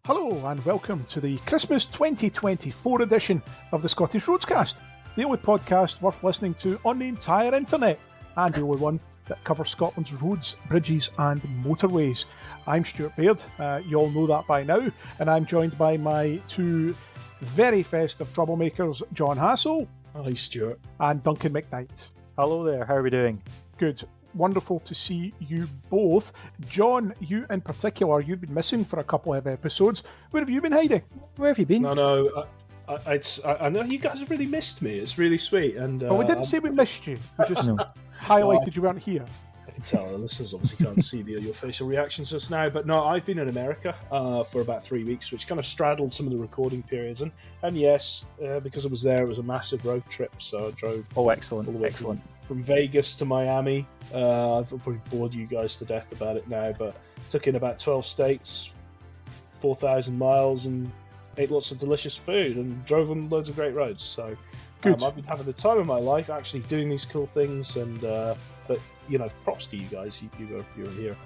Hello and welcome to the Christmas 2024 edition of the Scottish Roadscast, the only podcast worth listening to on the entire internet, and the only one that covers Scotland's roads, bridges and motorways. I'm Stuart Baird, you all know that by now, and I'm joined by my two very festive troublemakers, John Hassel. Hi Stuart. And Duncan McKnight. Hello there, how are we doing? Good. Wonderful to see you both. John, you in particular, you've been missing for a couple of episodes. Where have you been hiding? Where have you been? No, I know you guys have really missed me. It's really sweet. And we didn't say we missed you. We just highlighted you weren't here. I can tell the listeners obviously can't see your facial reactions just now, but no, I've been in America for about 3 weeks, which kind of straddled some of the recording periods. And yes, because I was there, it was a massive road trip, so I drove. Oh, excellent, all the way from Vegas to Miami. I've probably bored you guys to death about it now, but took in about 12 states, 4,000 miles, and ate lots of delicious food and drove on loads of great roads. So I've been having the time of my life actually doing these cool things, and but you know, props to you guys. You were here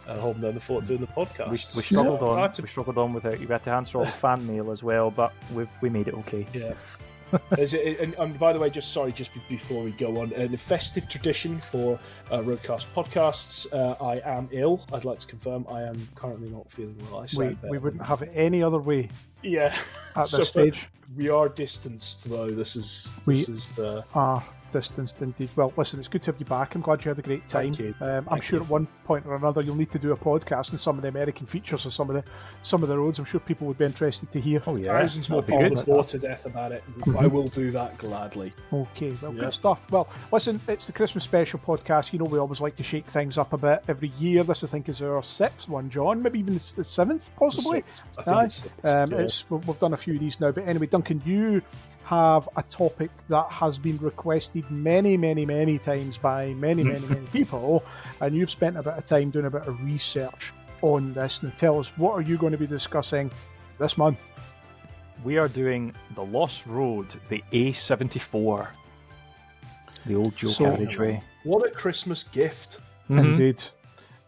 holding down the fort doing the podcast. We struggled on. We struggled on without you. We had to answer all the fan mail as well, but we made it okay. Yeah. And by the way, just before we go on, in a festive tradition for Roadcast podcasts, I am ill. I'd like to confirm I am currently not feeling well. We wouldn't have it any other way. Yeah. At this stage, we are distanced though. This is are distanced indeed. Well, listen, it's good to have you back. I'm glad you had a great time. I'm sure at one point or another you'll need to do a podcast on some of the American features of some of the roads. I'm sure people would be interested to hear. Oh yeah, thousands more people bore to death about it. I will do that gladly. Okay, well, good stuff. Well, listen, it's the Christmas special podcast. You know, we always like to shake things up a bit every year. This, I think, is our 6th one, John. Maybe even the 7th, possibly. I think we've done a few of these now. But anyway, Duncan, you have a topic that has been requested many times by many people, and you've spent a bit of time doing a bit of research on this. Now tell us, what are you going to be discussing this month? We are doing the Lost Road, the A74, the old dual carriageway. What a Christmas gift. Indeed.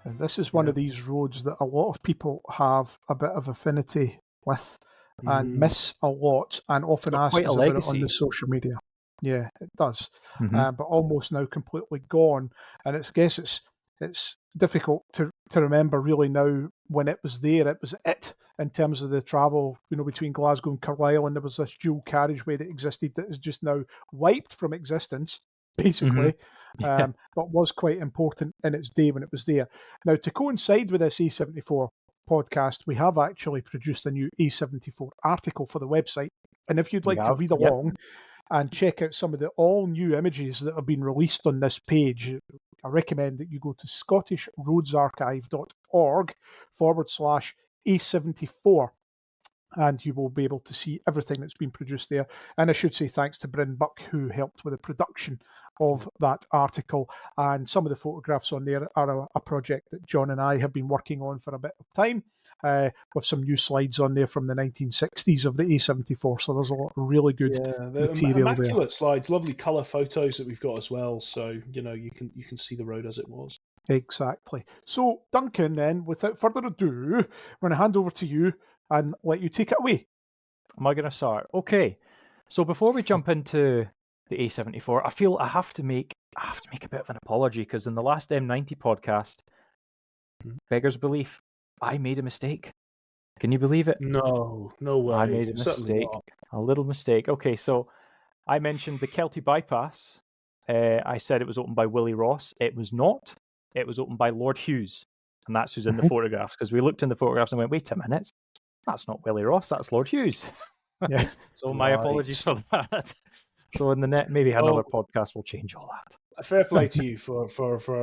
And this is one of these roads that a lot of people have a bit of affinity with and miss a lot, and often ask us about it on the social media. Yeah, it does. But almost now completely gone. And I guess it's difficult to remember really now when it was there. It was it in terms of the travel, you know, between Glasgow and Carlisle, and there was this dual carriageway that existed that is just now wiped from existence, basically. But was quite important in its day when it was there. Now, to coincide with this A74 podcast, we have actually produced a new A74 article for the website, and if you'd like to read along and check out some of the all new images that have been released on this page, I recommend that you go to scottishroadsarchive.org/A74, and you will be able to see everything that's been produced there. And I should say thanks to Bryn Buck, who helped with the production of that article. And some of the photographs on there are a project that John and I have been working on for a bit of time, with some new slides on there from the 1960s of the A74. So there's a lot of really good material immaculate there. Slides, lovely colour photos that we've got as well. So you know you can see the road as it was. Exactly. So Duncan, then, without further ado, we're going to hand over to you and let you take it away. Am I going to start? Okay. So before we jump into the A74, I feel I have to make a bit of an apology, because in the last M90 podcast, beggars belief, I made a mistake. Can you believe it? No way. I made a mistake. A little mistake. Okay, so I mentioned the Kelty bypass. I said it was opened by Willie Ross. It was not. It was opened by Lord Hughes, and that's who's in the photographs, because we looked in the photographs and went, wait a minute, that's not Willie Ross, that's Lord Hughes. Yeah. So my apologies for that. So in the maybe another podcast will change all that. Fair play to you for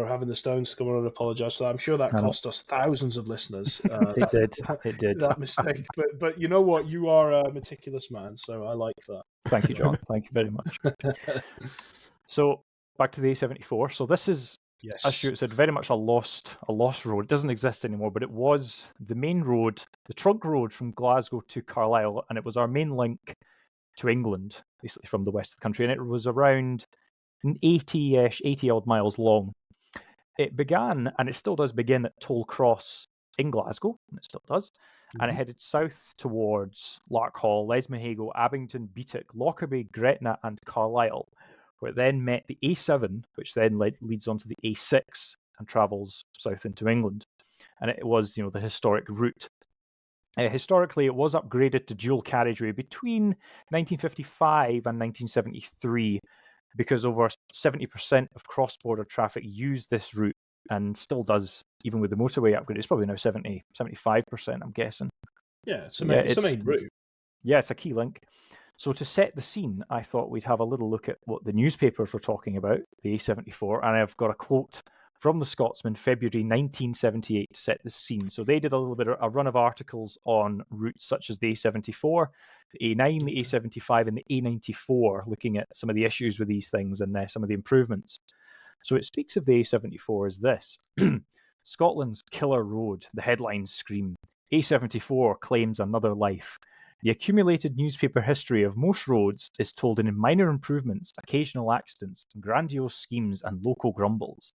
having the Stones to come on and apologise. So I'm sure that cost us thousands of listeners. It did. That mistake. But you know what? You are a meticulous man, so I like that. Thank you, John. Thank you very much. So back to the A74. So this is, as Stuart said, very much a lost road. It doesn't exist anymore, but it was the main road, the trunk road from Glasgow to Carlisle, and it was our main link to England, basically from the west of the country, and it was around 80 odd miles long. It began, and it still does begin, at Toll Cross in Glasgow, and it still does, and it headed south towards Larkhall, Lesmahago, Abington, Beattock, Lockerbie, Gretna, and Carlisle, where it then met the A7, which then leads onto the A6 and travels south into England. And it was, the historic route. Historically, it was upgraded to dual carriageway between 1955 and 1973 because over 70% of cross-border traffic used this route and still does, even with the motorway upgrade. It's probably now 75%, I'm guessing. Yeah, it's a main route. Yeah, it's a key link. So to set the scene, I thought we'd have a little look at what the newspapers were talking about, the A74, and I've got a quote from the Scotsman, February 1978, to set the scene. So they did a little bit of a run of articles on routes such as the A74, the A9, the A75, and the A94, looking at some of the issues with these things and some of the improvements. So it speaks of the A74 as this. Scotland's killer road, the headlines scream. A74 claims another life. The accumulated newspaper history of most roads is told in minor improvements, occasional accidents, grandiose schemes, and local grumbles.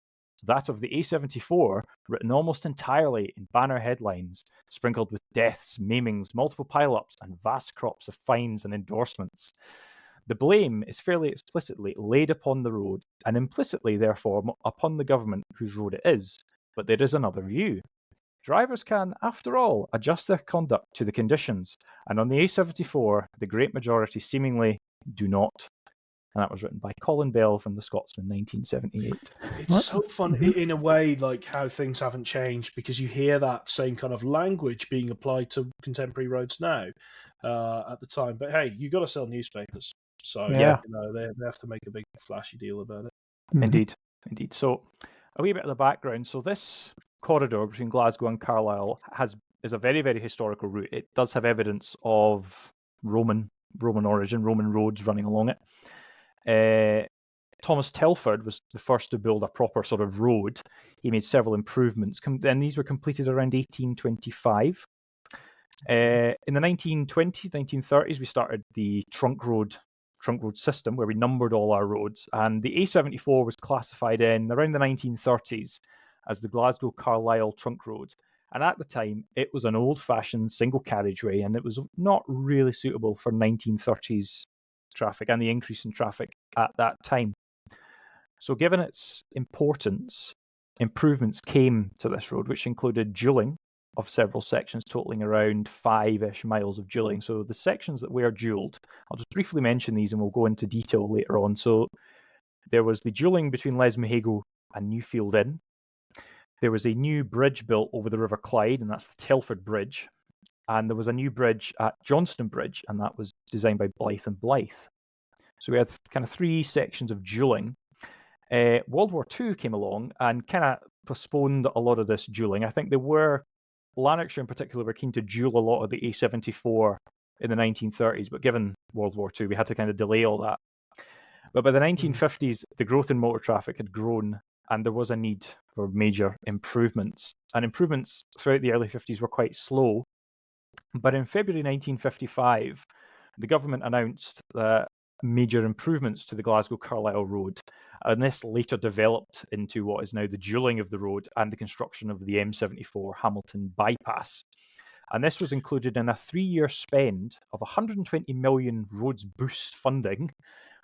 That of the A74, written almost entirely in banner headlines, sprinkled with deaths, maimings, multiple pile-ups, and vast crops of fines and endorsements. The blame is fairly explicitly laid upon the road, and implicitly, therefore, upon the government whose road it is. But there is another view. Drivers can, after all, adjust their conduct to the conditions, and on the A74, the great majority seemingly do not. And that was written by Colin Bell from the Scotsman, 1978. It's so fun in a way, like how things haven't changed, because you hear that same kind of language being applied to contemporary roads now at the time. But hey, you got to sell newspapers, so they have to make a big flashy deal about it. Indeed. So a wee bit of the background. So this corridor between Glasgow and Carlisle is a very, very historical route. It does have evidence of Roman origin, Roman roads running along it. Thomas Telford was the first to build a proper sort of road. He made several improvements, and these were completed around 1825. In the 1920s, 1930s, we started the trunk road system, where we numbered all our roads, and the A74 was classified in around the 1930s as the Glasgow-Carlisle trunk road. And at the time, it was an old-fashioned single carriageway, and it was not really suitable for 1930s traffic and the increase in traffic at that time. So given its importance, improvements came to this road, which included dualling of several sections, totaling around 5-ish miles of dualling. So the sections that were dualled, I'll just briefly mention these and we'll go into detail later on. So there was the dualling between Lesmahago and Newfield Inn. There was a new bridge built over the River Clyde, and that's the Telford Bridge. And there was a new bridge at Johnston Bridge, and that was designed by Blythe and Blythe. So we had kind of 3 sections of dualling. World War II came along and kind of postponed a lot of this dualling. I think Lanarkshire in particular were keen to dual a lot of the A74 in the 1930s, but given World War II, we had to kind of delay all that. But by the 1950s, the growth in motor traffic had grown, and there was a need for major improvements. And improvements throughout the early 50s were quite slow. But in February 1955, the government announced major improvements to the Glasgow-Carlisle road, and this later developed into what is now the dualling of the road and the construction of the M74 Hamilton bypass. And this was included in a 3-year spend of 120 million roads boost funding,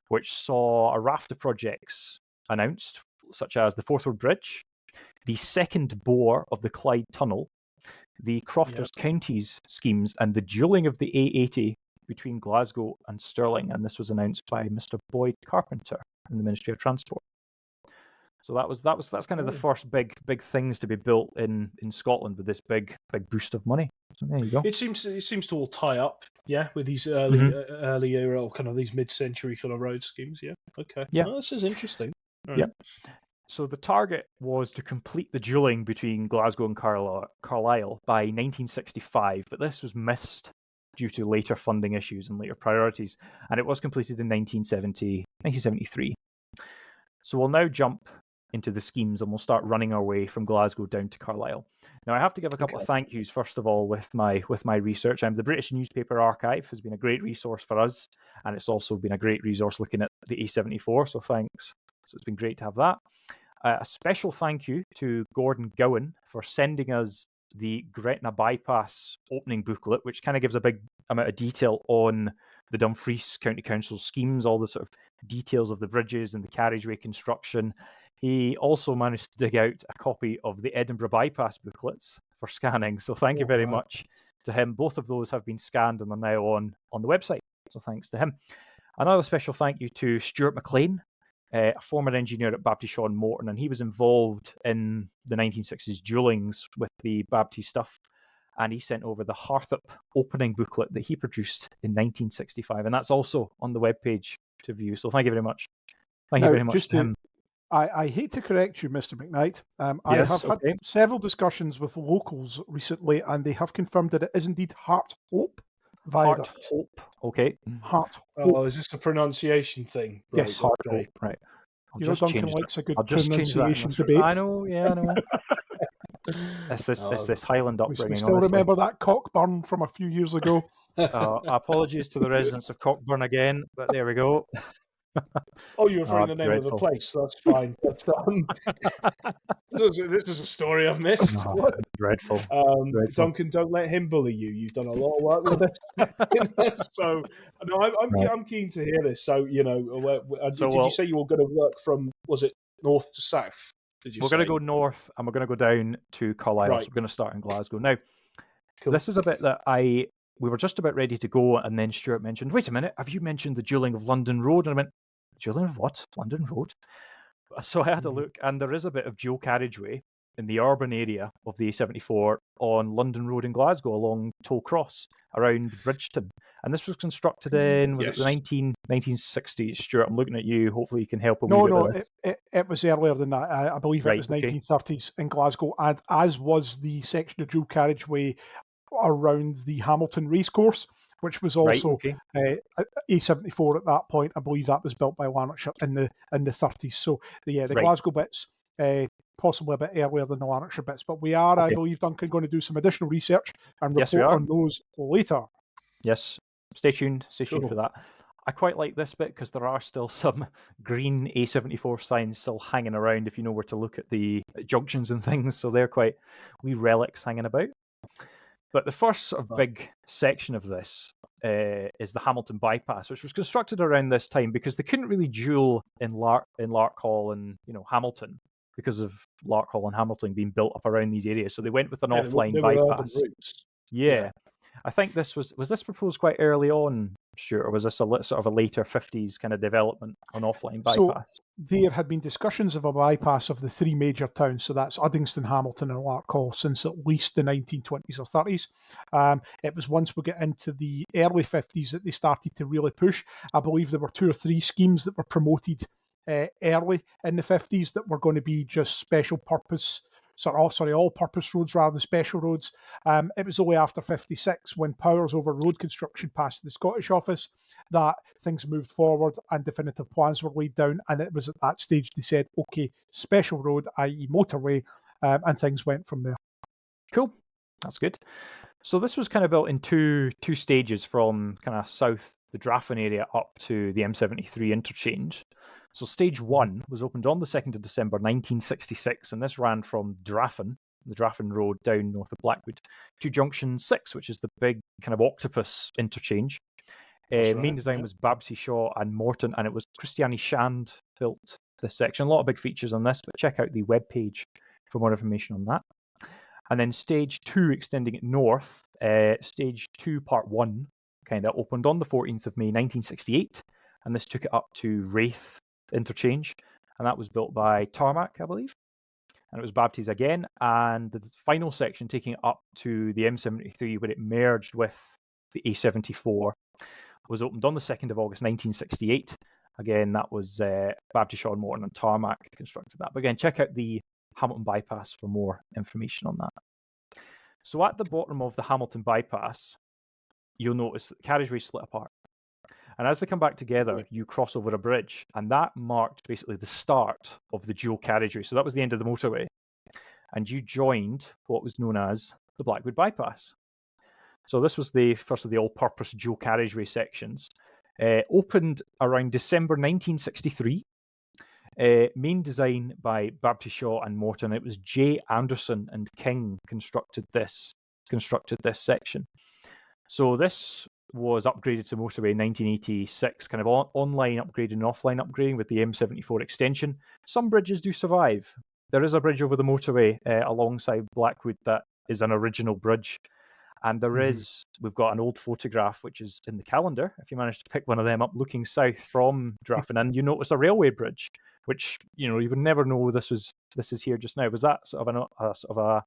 which saw a raft of projects announced, such as the Forthwood Bridge, the second bore of the Clyde Tunnel, the Crofters Counties schemes, and the dualling of the A80 between Glasgow and Stirling. And this was announced by Mr. Boyd Carpenter in the Ministry of Transport. So that's kind of the first big things to be built in Scotland with this big boost of money. So there you go. It seems to all tie up, with these early era or kind of these mid-century kind of road schemes. Yeah. Okay. Yeah. Well, this is interesting. Right. Yeah. So the target was to complete the dualling between Glasgow and Carlisle by 1965, but this was missed due to later funding issues and later priorities, and it was completed in 1973. So we'll now jump into the schemes and we'll start running our way from Glasgow down to Carlisle. Now I have to give a couple of thank yous, first of all, with my research. The British Newspaper Archive has been a great resource for us, and it's also been a great resource looking at the A74, so thanks. So it's been great to have that. A special thank you to Gordon Gowan for sending us the Gretna Bypass opening booklet, which kind of gives a big amount of detail on the Dumfries County Council schemes, all the sort of details of the bridges and the carriageway construction. He also managed to dig out a copy of the Edinburgh Bypass booklets for scanning. So thank you very much to him. Both of those have been scanned and are now on the website. So thanks to him. Another special thank you to Stuart McLean, a former engineer at Baptiste Shaw and Morton, and he was involved in the 1960s duellings with the Baptiste stuff, and he sent over the Harthup opening booklet that he produced in 1965, and that's also on the webpage to view. So thank you very much. Thank you very much to him. I hate to correct you, Mr. McKnight. I have had several discussions with locals recently, and they have confirmed that it is indeed Harthope Viaduct. Harthope, okay. Harthope. Oh, is this a pronunciation thing? Right, yes, Harthope, right. Duncan likes a good pronunciation debate. I know. It's this Highland upbringing. We still remember that Cockburn from a few years ago. Apologies to the residents of Cockburn again, but there we go. Oh, you referring the name of the place? That's fine. But, this is a story I've missed. Dreadful. Duncan, don't let him bully you. You've done a lot of work with it. So, no, I'm keen to hear this. So, did you say you were going to work from? Was it north to south? We're going to go north, and we're going to go down to Carlisle. Right. So we're going to start in Glasgow now. Cool. This is a bit that we were just about ready to go, and then Stuart mentioned, wait a minute, have you mentioned the duelling of London Road? And I went, duelling of what? London Road? So I had a look, and there is a bit of dual carriageway in the urban area of the A74 on London Road in Glasgow along Toll Cross around Bridgeton. And this was constructed in, was it the 1960s? Stuart, I'm looking at you. Hopefully you can help. It was earlier than that. I believe it was 1930s in Glasgow, and as was the section of dual carriageway around the Hamilton Racecourse, which was also A74 at that point. I believe that was built by Lanarkshire in the 30s. So the Glasgow bits possibly a bit earlier than the Lanarkshire bits, but we are, I believe, Duncan, going to do some additional research and report on those later. Yes, stay tuned for that. I quite like this bit because there are still some green A74 signs still hanging around if you know where to look at the junctions and things, so they're quite wee relics hanging about. But the first sort of big section of this is the Hamilton Bypass, which was constructed around this time because they couldn't really duel in Larkhall and Hamilton because of Larkhall and Hamilton being built up around these areas. So they went with an offline bypass. Yeah. I think this was this proposed quite early on, Stuart, or was this a sort of a later 50s kind of development on offline bypass? So there had been discussions of a bypass of the three major towns, so that's Uddingston, Hamilton and Larkhall, since at least the 1920s or 30s. It was once we get into the early 50s that they started to really push. I believe there were 2 or 3 schemes that were promoted early in the 50s that were going to be just special purpose, all-purpose roads rather than special roads. It was only after 56, when powers over road construction passed the Scottish office, that things moved forward and definitive plans were laid down. And it was at that stage they said, okay, special road, i.e. motorway, and things went from there. Cool. That's good. So this was kind of built in two stages from kind of south, the Draffin area, up to the M73 interchange. So stage 1 was opened on the 2nd of December 1966, and this ran from Draffin, the Draffin Road, down north of Blackwood, to Junction 6, which is the big kind of octopus interchange. Main design was Babsy Shaw and Morton, and it was Christiani Shand built this section. A lot of big features on this, but check out the webpage for more information on that. And then stage 2, extending it north, stage 2 part 1 kind of opened on the 14th of May 1968, and this took it up to Wraith interchange, and that was built by Tarmac, I believe, and it was Baptiste again. And the final section taking it up to the M73 where it merged with the A74 was opened on the 2nd of August 1968. Again, that was Baptiste Shaw and Morton and Tarmac constructed that. But again, check out the Hamilton Bypass for more information on that. So at the bottom of the Hamilton Bypass, you'll notice that the carriageway split apart. And as they come back together, you cross over a bridge, and that marked basically the start of the dual carriageway. So that was the end of the motorway. And you joined what was known as the Blackwood Bypass. So this was the first of the all-purpose dual carriageway sections. Opened around December 1963. Main design by Babty Shaw and Morton. It was J. Anderson and King constructed this section. So this was upgraded to motorway in 1986, kind of online upgrading and offline upgrading with the M74 extension. Some bridges do survive. There is a bridge over the motorway alongside Blackwood that is an original bridge. And we've got an old photograph, which is in the calendar, if you manage to pick one of them up, looking south from Draffin, and you notice a railway bridge, which, you would never know this is here just now. Was that sort of a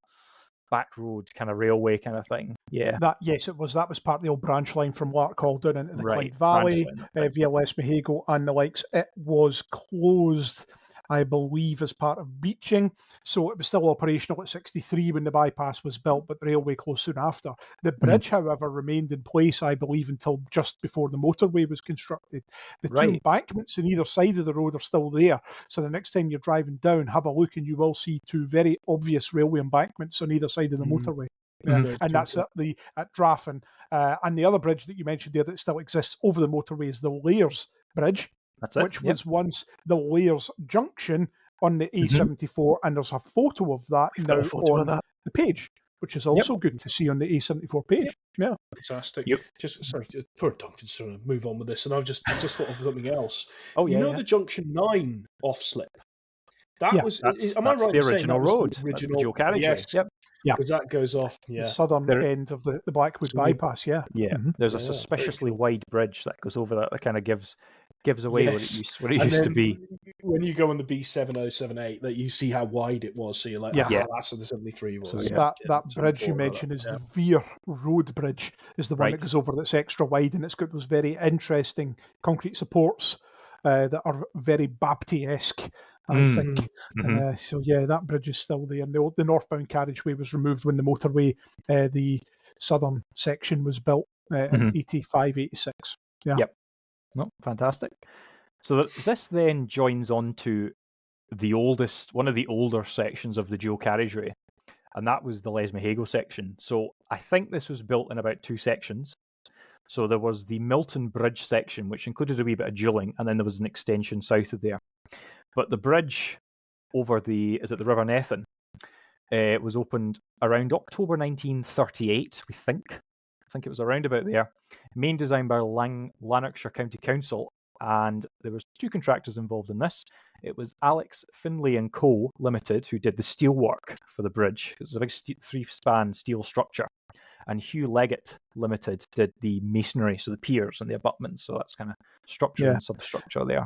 back road kind of railway kind of thing? Yeah. Yes, it was. That was part of the old branch line from Larkhall down into the Clyde Valley via West Mahago and the likes. It was closed, I believe, as part of beaching. So it was still operational at 63 when the bypass was built, but the railway closed soon after. The bridge, however, remained in place, I believe, until just before the motorway was constructed. The two embankments on either side of the road are still there. So the next time you're driving down, have a look and you will see two very obvious railway embankments on either side of the motorway. Yeah. And that's at Draffin. And the other bridge that you mentioned there that still exists over the motorway is the Layers Bridge, which was once the Layers Junction on the A74, and there's a photo of that now on the page, which is also good to see on the A74 page. Yeah, fantastic. Sorry, poor Duncan's trying to move on with this, and I've just thought of something else. The Junction 9 off slip. That's the original road. That's the dual carriageway. Yes. Yep. Yeah, because that goes off the southern end of the Blackwood bypass. Yeah. There's a suspiciously wide bridge that goes over that kind of gives away what it used to be. When you go on the B7078, that you see how wide it was, so you're like, that's what the 73 was. So that bridge you mentioned is the Veer Road Bridge, is the one that goes over that's extra wide, and it's got those very interesting concrete supports that are very Babty-esque, I think. That bridge is still there. And the northbound carriageway was removed when the motorway, the southern section, was built in 85, 86. Yeah. Yep. No, fantastic. So this then joins on to one of the older sections of the dual carriageway, and that was the Les Mahago section. So I think this was built in about two sections. So there was the Milton Bridge section, which included a wee bit of dualling, and then there was an extension south of there. But the bridge over the River Nethin was opened around October 1938, we think. I think it was around about there. Main design by Lanarkshire County Council, and there was two contractors involved in this. It was Alex Finlay and Co. Limited, who did the steelwork for the bridge. It's a big three-span steel structure. And Hugh Leggett Limited did the masonry, so the piers and the abutments. So that's kind of structure and substructure there.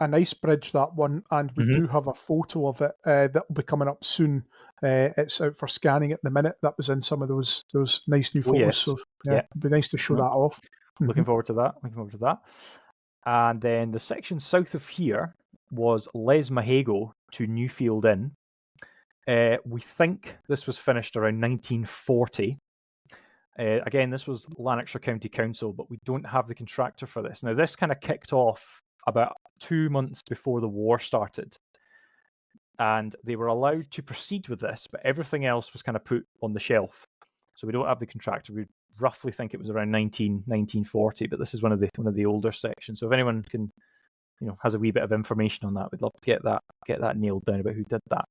A nice bridge, that one, and we do have a photo of it that will be coming up soon. It's out for scanning at the minute. That was in some of those nice new photos. Yes. So it'd be nice to show that off. Looking forward to that. And then the section south of here was Les Mahago to Newfield Inn. We think this was finished around 1940. Again, this was Lanarkshire County Council, but we don't have the contractor for this. Now, this kind of kicked off about 2 months before the war started, and they were allowed to proceed with this, but everything else was kind of put on the shelf. So we don't have the contractor. We roughly think it was around 1940, but this is one of the older sections. So if anyone can, has a wee bit of information on that, we'd love to get that nailed down about who did that.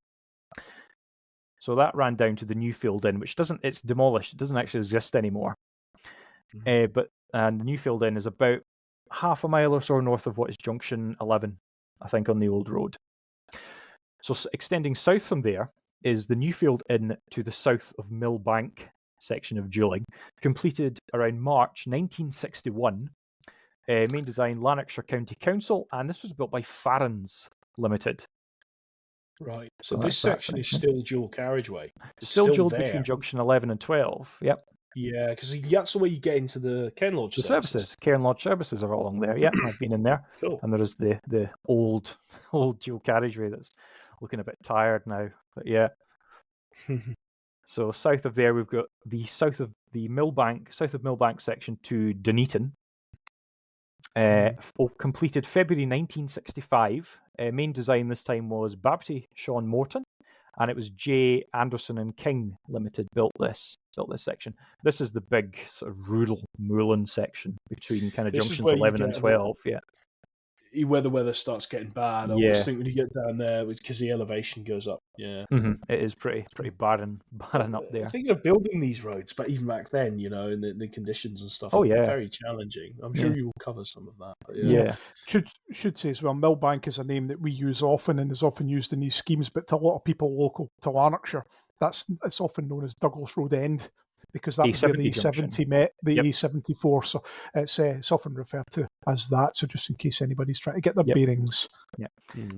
So that ran down to the Newfield Inn, which it's demolished. It doesn't actually exist anymore. And the Newfield Inn is about half a mile or so north of what is Junction 11, I think, on the old road. So extending south from there is the Newfield Inn to the south of Millbank section of dualling, completed around March 1961. Main design, Lanarkshire County Council, and this was built by Farrens Limited. Right. So this section is still dual carriageway. It's still dual between Junction 11 and 12. Yep. Yeah, because that's the way you get into the Cairn Lodge services. Cairn Lodge services are all along there. Yeah, I've been in there. Cool. And there is the old dual carriageway that's looking a bit tired now. But yeah. So south of there, we've got the south of Millbank section to Dunedin. Completed February 1965. Main design this time was Babty Sean Morton, and it was J. Anderson and King Limited built this section. This is the big sort of rural moorland section between kind of junctions 11 and 12. where the weather starts getting bad. I always think when you get down there, because the elevation goes up. Yeah, it is pretty barren up there. I think of building these roads, but even back then, and the conditions and stuff, very challenging. I'm sure you will cover some of that. But, yeah. Should say as well, Millbank is a name that we use often and is often used in these schemes, but to a lot of people local to Lanarkshire, it's often known as Douglas Road End, because that was where the A70 met the A74. So it's often referred to as that. So just in case anybody's trying to get their bearings. Yeah,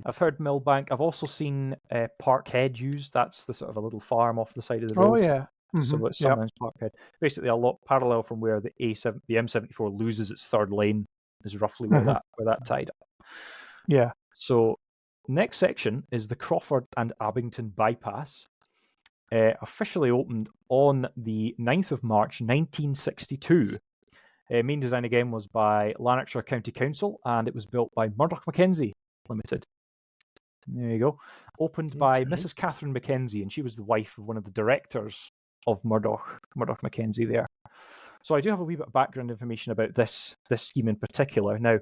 I've heard Millbank. I've also seen Parkhead used. That's the sort of a little farm off the side of the road. Oh yeah. So it's sometimes Parkhead. Basically, a lot parallel from where the M74 loses its third lane is roughly where that tied up. Yeah. So next section is the Crawford and Abington bypass. Officially opened on the 9th of March 1962. Main design again was by Lanarkshire County Council, and it was built by Murdoch Mackenzie Limited. There you go. Opened by Mrs. Catherine Mackenzie, and she was the wife of one of the directors of Murdoch Mackenzie there. So I do have a wee bit of background information about this scheme in particular. Now,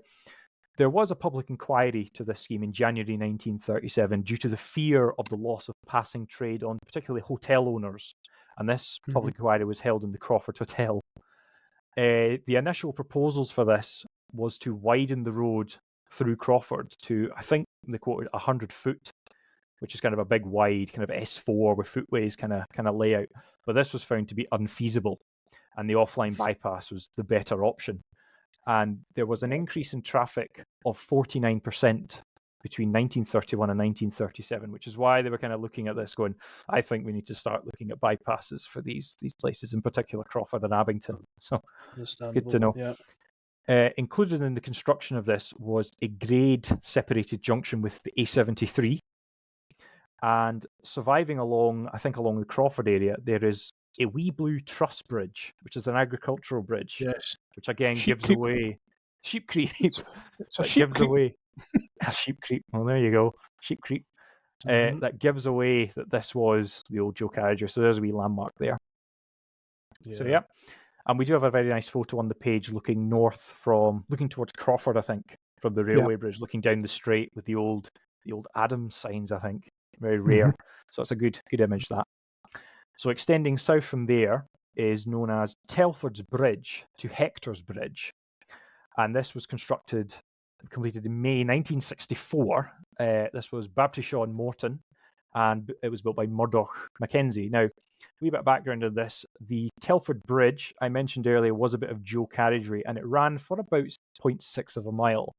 there was a public inquiry to this scheme in January 1937 due to the fear of the loss of passing trade on particularly hotel owners. And this public inquiry was held in the Crawford Hotel. The initial proposals for this was to widen the road through Crawford to, I think they quoted 100 foot, which is kind of a big wide kind of S4 with footways kind of layout. But this was found to be unfeasible, and the offline bypass was the better option. And there was an increase in traffic of 49% between 1931 and 1937, which is why they were kind of looking at this going, I think we need to start looking at bypasses for these places, in particular Crawford and Abington. So good to know. Yeah. Included in the construction of this was a grade-separated junction with the A73. And surviving along the Crawford area, there is a wee blue truss bridge, which is an agricultural bridge, which again gives away sheep creep. It's a sheep creep. Away a sheep creep. Well, there you go, sheep creep. That gives away that this was the old Joe Carriager. So there's a wee landmark there. So and we do have a very nice photo on the page looking towards Crawford, I think, from the railway bridge, looking down the straight with the old Adams signs, I think. Very rare. So it's a good image, that. So extending south from there is known as Telford's Bridge to Hector's Bridge. And this was completed in May 1964. This was Baptishaw and Morton, and it was built by Murdoch Mackenzie. Now, a wee bit of background on this. The Telford Bridge, I mentioned earlier, was a bit of dual carriageway, and it ran for about 0.6 of a mile.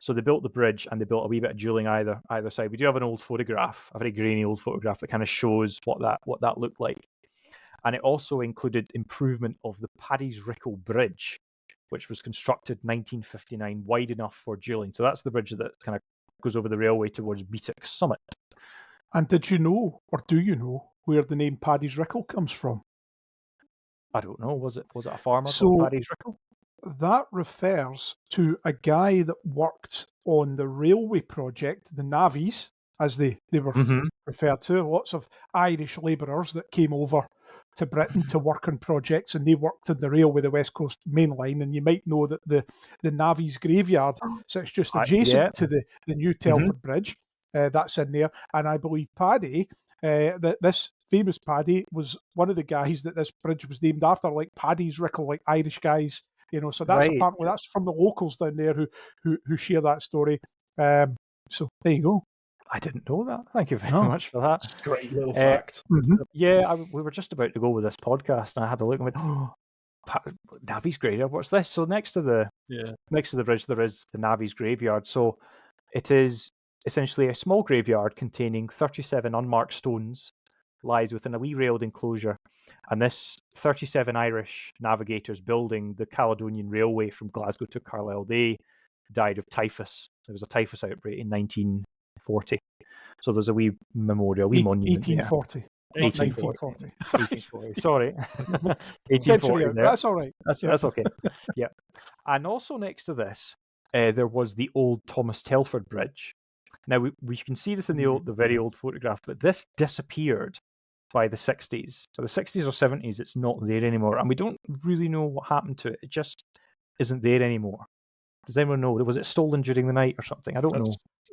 So they built the bridge and they built a wee bit of dualling either side. We do have an old photograph, a very grainy old photograph that kind of shows what that looked like. And it also included improvement of the Paddy's Rickle Bridge, which was constructed 1959, wide enough for dualling. So that's the bridge that kind of goes over the railway towards Beatwick Summit. And did you know, or do you know, where the name Paddy's Rickle comes from? I don't know. Was it a farmer called Paddy's Rickle? That refers to a guy that worked on the railway project, the navvies, as they were referred to. Lots of Irish labourers that came over to Britain to work on projects, and they worked in the railway, the West Coast Main Line. And you might know that the navvies graveyard sits just adjacent to the new Telford Bridge. That's in there. And I believe Paddy, that this famous Paddy, was one of the guys that this bridge was named after, like Paddy's Rickle, like Irish guys. So that's apparently that's from the locals down there who share that story. So there you go. I didn't know that. Thank you very much for that. Great little fact. Yeah, we were just about to go with this podcast, and I had a look and went, "Oh, Navy's graveyard. What's this?" So next to the bridge, there is the Navy's graveyard. So it is essentially a small graveyard containing 37 unmarked stones. Lies within a wee railed enclosure, and this 37 Irish navigators building the Caledonian Railway from Glasgow to Carlisle, they died of typhus. There was a typhus outbreak in 1940. So there's a wee memorial, wee monument 1840. There. 1840. 1840. Sorry. 1840. That's all right. That's okay. Yeah. And also next to this, there was the old Thomas Telford Bridge. Now, we can see this in the very old photograph, but this disappeared by the 60s. So the 60s or 70s, it's not there anymore. And we don't really know what happened to it. It just isn't there anymore. Does anyone know? Was it stolen during the night or something? I don't know.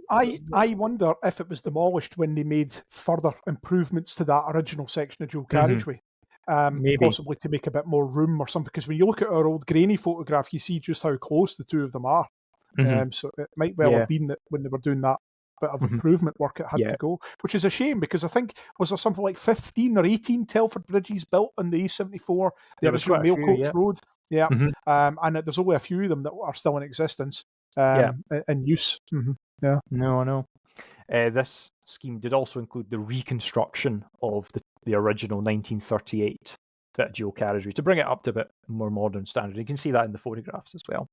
I wonder if it was demolished when they made further improvements to that original section of dual carriageway. Maybe. Possibly to make a bit more room or something. Because when you look at our old grainy photograph, you see just how close the two of them are. So it might well have been that when they were doing that bit of improvement work, it had to go, which is a shame because I think, was there something like 15 or 18 Telford bridges built on the A74, the original mail coach road? Yeah. And there's only a few of them that are still in existence, in use. Yeah. No, I know. This scheme did also include the reconstruction of the original 1938 bit of dual carriageway to bring it up to a bit more modern standard. You can see that in the photographs as well.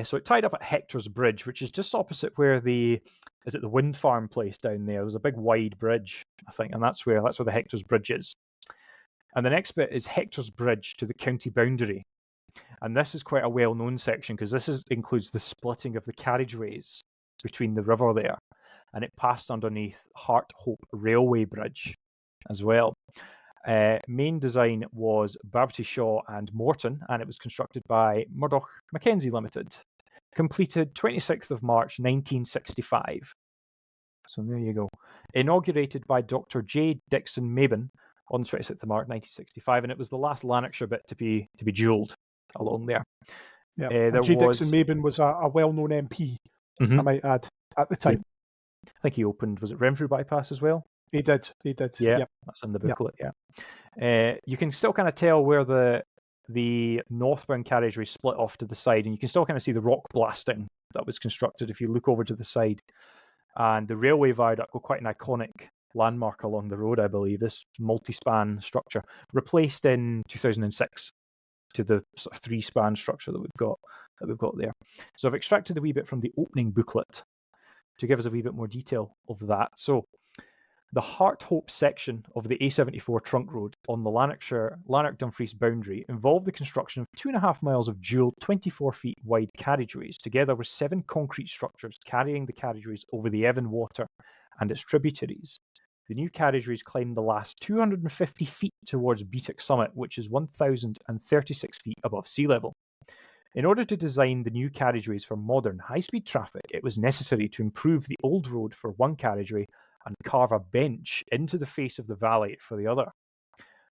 So it tied up at Hector's Bridge, which is just opposite where the wind farm place down there. There's a big wide bridge, I think, and that's where the Hector's Bridge is. And the next bit is Hector's Bridge to the county boundary. And this is quite a well-known section because this includes the splitting of the carriageways between the river there. And it passed underneath Hart Hope Railway Bridge as well. Main design was Barbety Shaw and Morton, and it was constructed by Murdoch Mackenzie Limited. Completed 26th of March 1965. So there you go. Inaugurated by Dr. J. Dixon Mabin on the 26th of March 1965, and it was the last Lanarkshire bit to be duelled along there. Yeah, J. Dixon Mabin was a well-known MP, I might add, at the time. I think he opened, was it Renfrew Bypass as well? He did. Yeah, that's in the booklet, You can still kind of tell where the northbound carriageway split off to the side, and you can still kind of see the rock blasting that was constructed if you look over to the side. And the railway viaduct got quite an iconic landmark along the road, I believe, this multi-span structure, replaced in 2006 to the sort of 3-span structure that we've got there. So I've extracted a wee bit from the opening booklet to give us a wee bit more detail of that. So the Hart Hope section of the A74 trunk road on the Lanark-Dumfries boundary involved the construction of 2.5 miles of dual 24 feet wide carriageways, together with 7 concrete structures carrying the carriageways over the Evan Water and its tributaries. The new carriageways climbed the last 250 feet towards Beattock Summit, which is 1,036 feet above sea level. In order to design the new carriageways for modern high-speed traffic, it was necessary to improve the old road for one carriageway and carve a bench into the face of the valley for the other.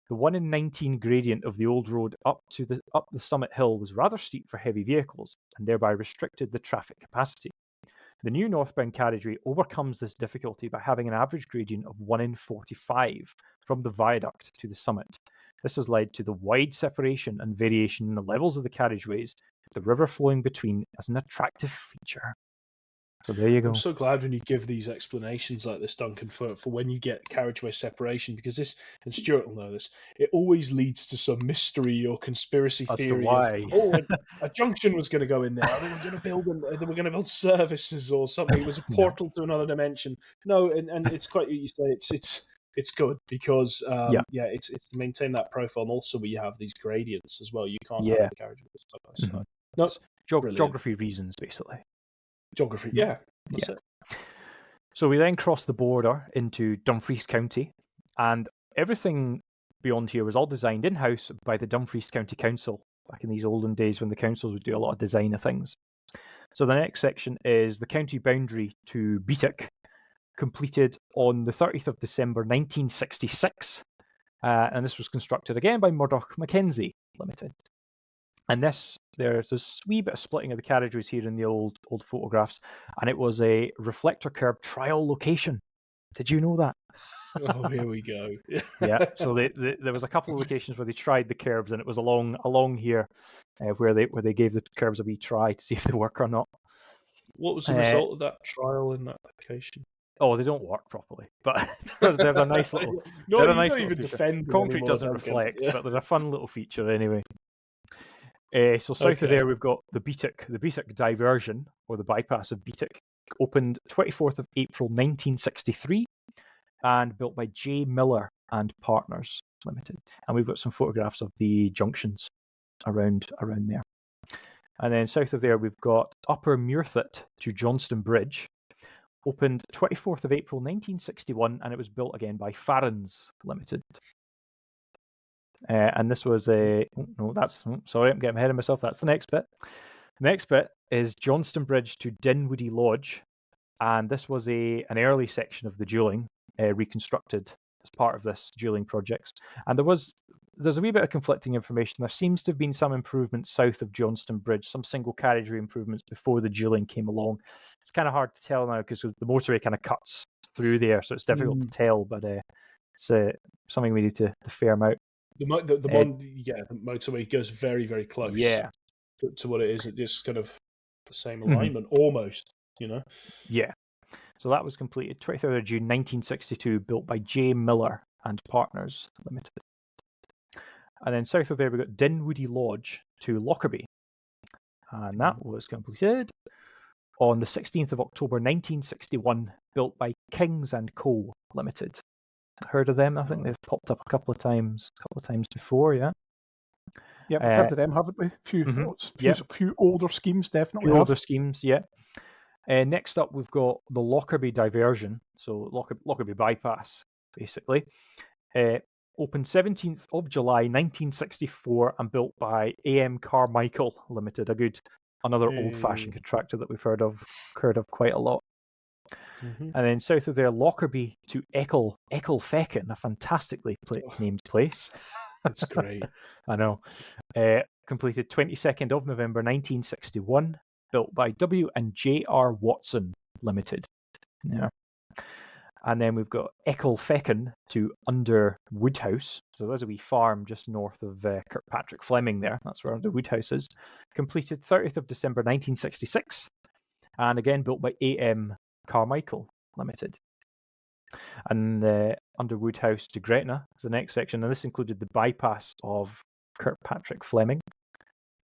The 1:19 gradient of the old road up the summit hill was rather steep for heavy vehicles and thereby restricted the traffic capacity. The new northbound carriageway overcomes this difficulty by having an average gradient of 1:45 from the viaduct to the summit. This has led to the wide separation and variation in the levels of the carriageways, with the river flowing between as an attractive feature. So there you go. I'm so glad when you give these explanations like this, Duncan, for when you get carriageway separation, because this, and Stuart will know this, it always leads to some mystery or conspiracy theory. A junction was going to go in there. They were going to build services or something. It was a portal to another dimension. No, and it's quite what you say. It's good because it's to maintain that profile, and also where you have these gradients as well. You can't have the carriageways side by side. No, geography reasons basically. Geography, that's it. So we then crossed the border into Dumfries County, and everything beyond here was all designed in-house by the Dumfries County Council back in these olden days when the councils would do a lot of design of things. So the next section is the county boundary to Beattock, completed on the 30th of December 1966, and this was constructed again by Murdoch Mackenzie Limited. And there's a wee bit of splitting of the carriageways here in the old photographs, and it was a reflector curb trial location. Did you know that? Oh, here we go. Yeah. So there was a couple of locations where they tried the curves, and it was along here where they gave the curves a wee try to see if they work or not. What was the result of that trial in that location? Oh, they don't work properly, but they're a nice little. They're a nice little feature. Concrete doesn't reflect, but they're a fun little feature anyway. So south of there, we've got the Beattock diversion, or the bypass of Beattock, opened 24th of April 1963, and built by J. Miller and Partners Limited. And we've got some photographs of the junctions around there. And then south of there, we've got Upper Muirthit to Johnston Bridge, opened 24th of April 1961, and it was built again by Farrens Limited. And this was sorry, I'm getting ahead of myself. That's the next bit. Next bit is Johnston Bridge to Dinwoody Lodge, and this was an early section of the duelling reconstructed as part of this duelling project. And there's a wee bit of conflicting information. There seems to have been some improvements south of Johnston Bridge, some single carriageway improvements before the duelling came along. It's kind of hard to tell now because the motorway kind of cuts through there, so it's difficult to tell, but it's something we need to firm out. The motorway goes very, very close to what it is. It's just kind of the same alignment, almost, Yeah. So that was completed 23rd of June 1962, built by J. Miller and Partners Limited. And then south of there, we've got Dinwoody Lodge to Lockerbie. And that was completed on the 16th of October 1961, built by Kings & Co. Limited. Heard of them? I think they've popped up a couple of times before, yeah? Yeah, we've heard of them, haven't we? A few older schemes, definitely. Older schemes, yeah. Next up, we've got the Lockerbie diversion, so Lockerbie bypass, basically. Opened 17th of July 1964 and built by AM Carmichael Limited, another old-fashioned contractor that we've heard of quite a lot. And then south of there, Lockerbie to Ecclefechan, a fantastically named place. That's great. I know. Completed 22nd of November 1961. Built by W&J.R. Watson Limited. Yeah. And then we've got Ecclefechan to Under Woodhouse. So there's a wee farm just north of Kirkpatrick Fleming there. That's where Under Woodhouse is. Completed 30th of December 1966. And again built by A.M. Carmichael Limited. And Under Woodhouse to Gretna is the next section. And this included the bypass of Kirkpatrick Fleming.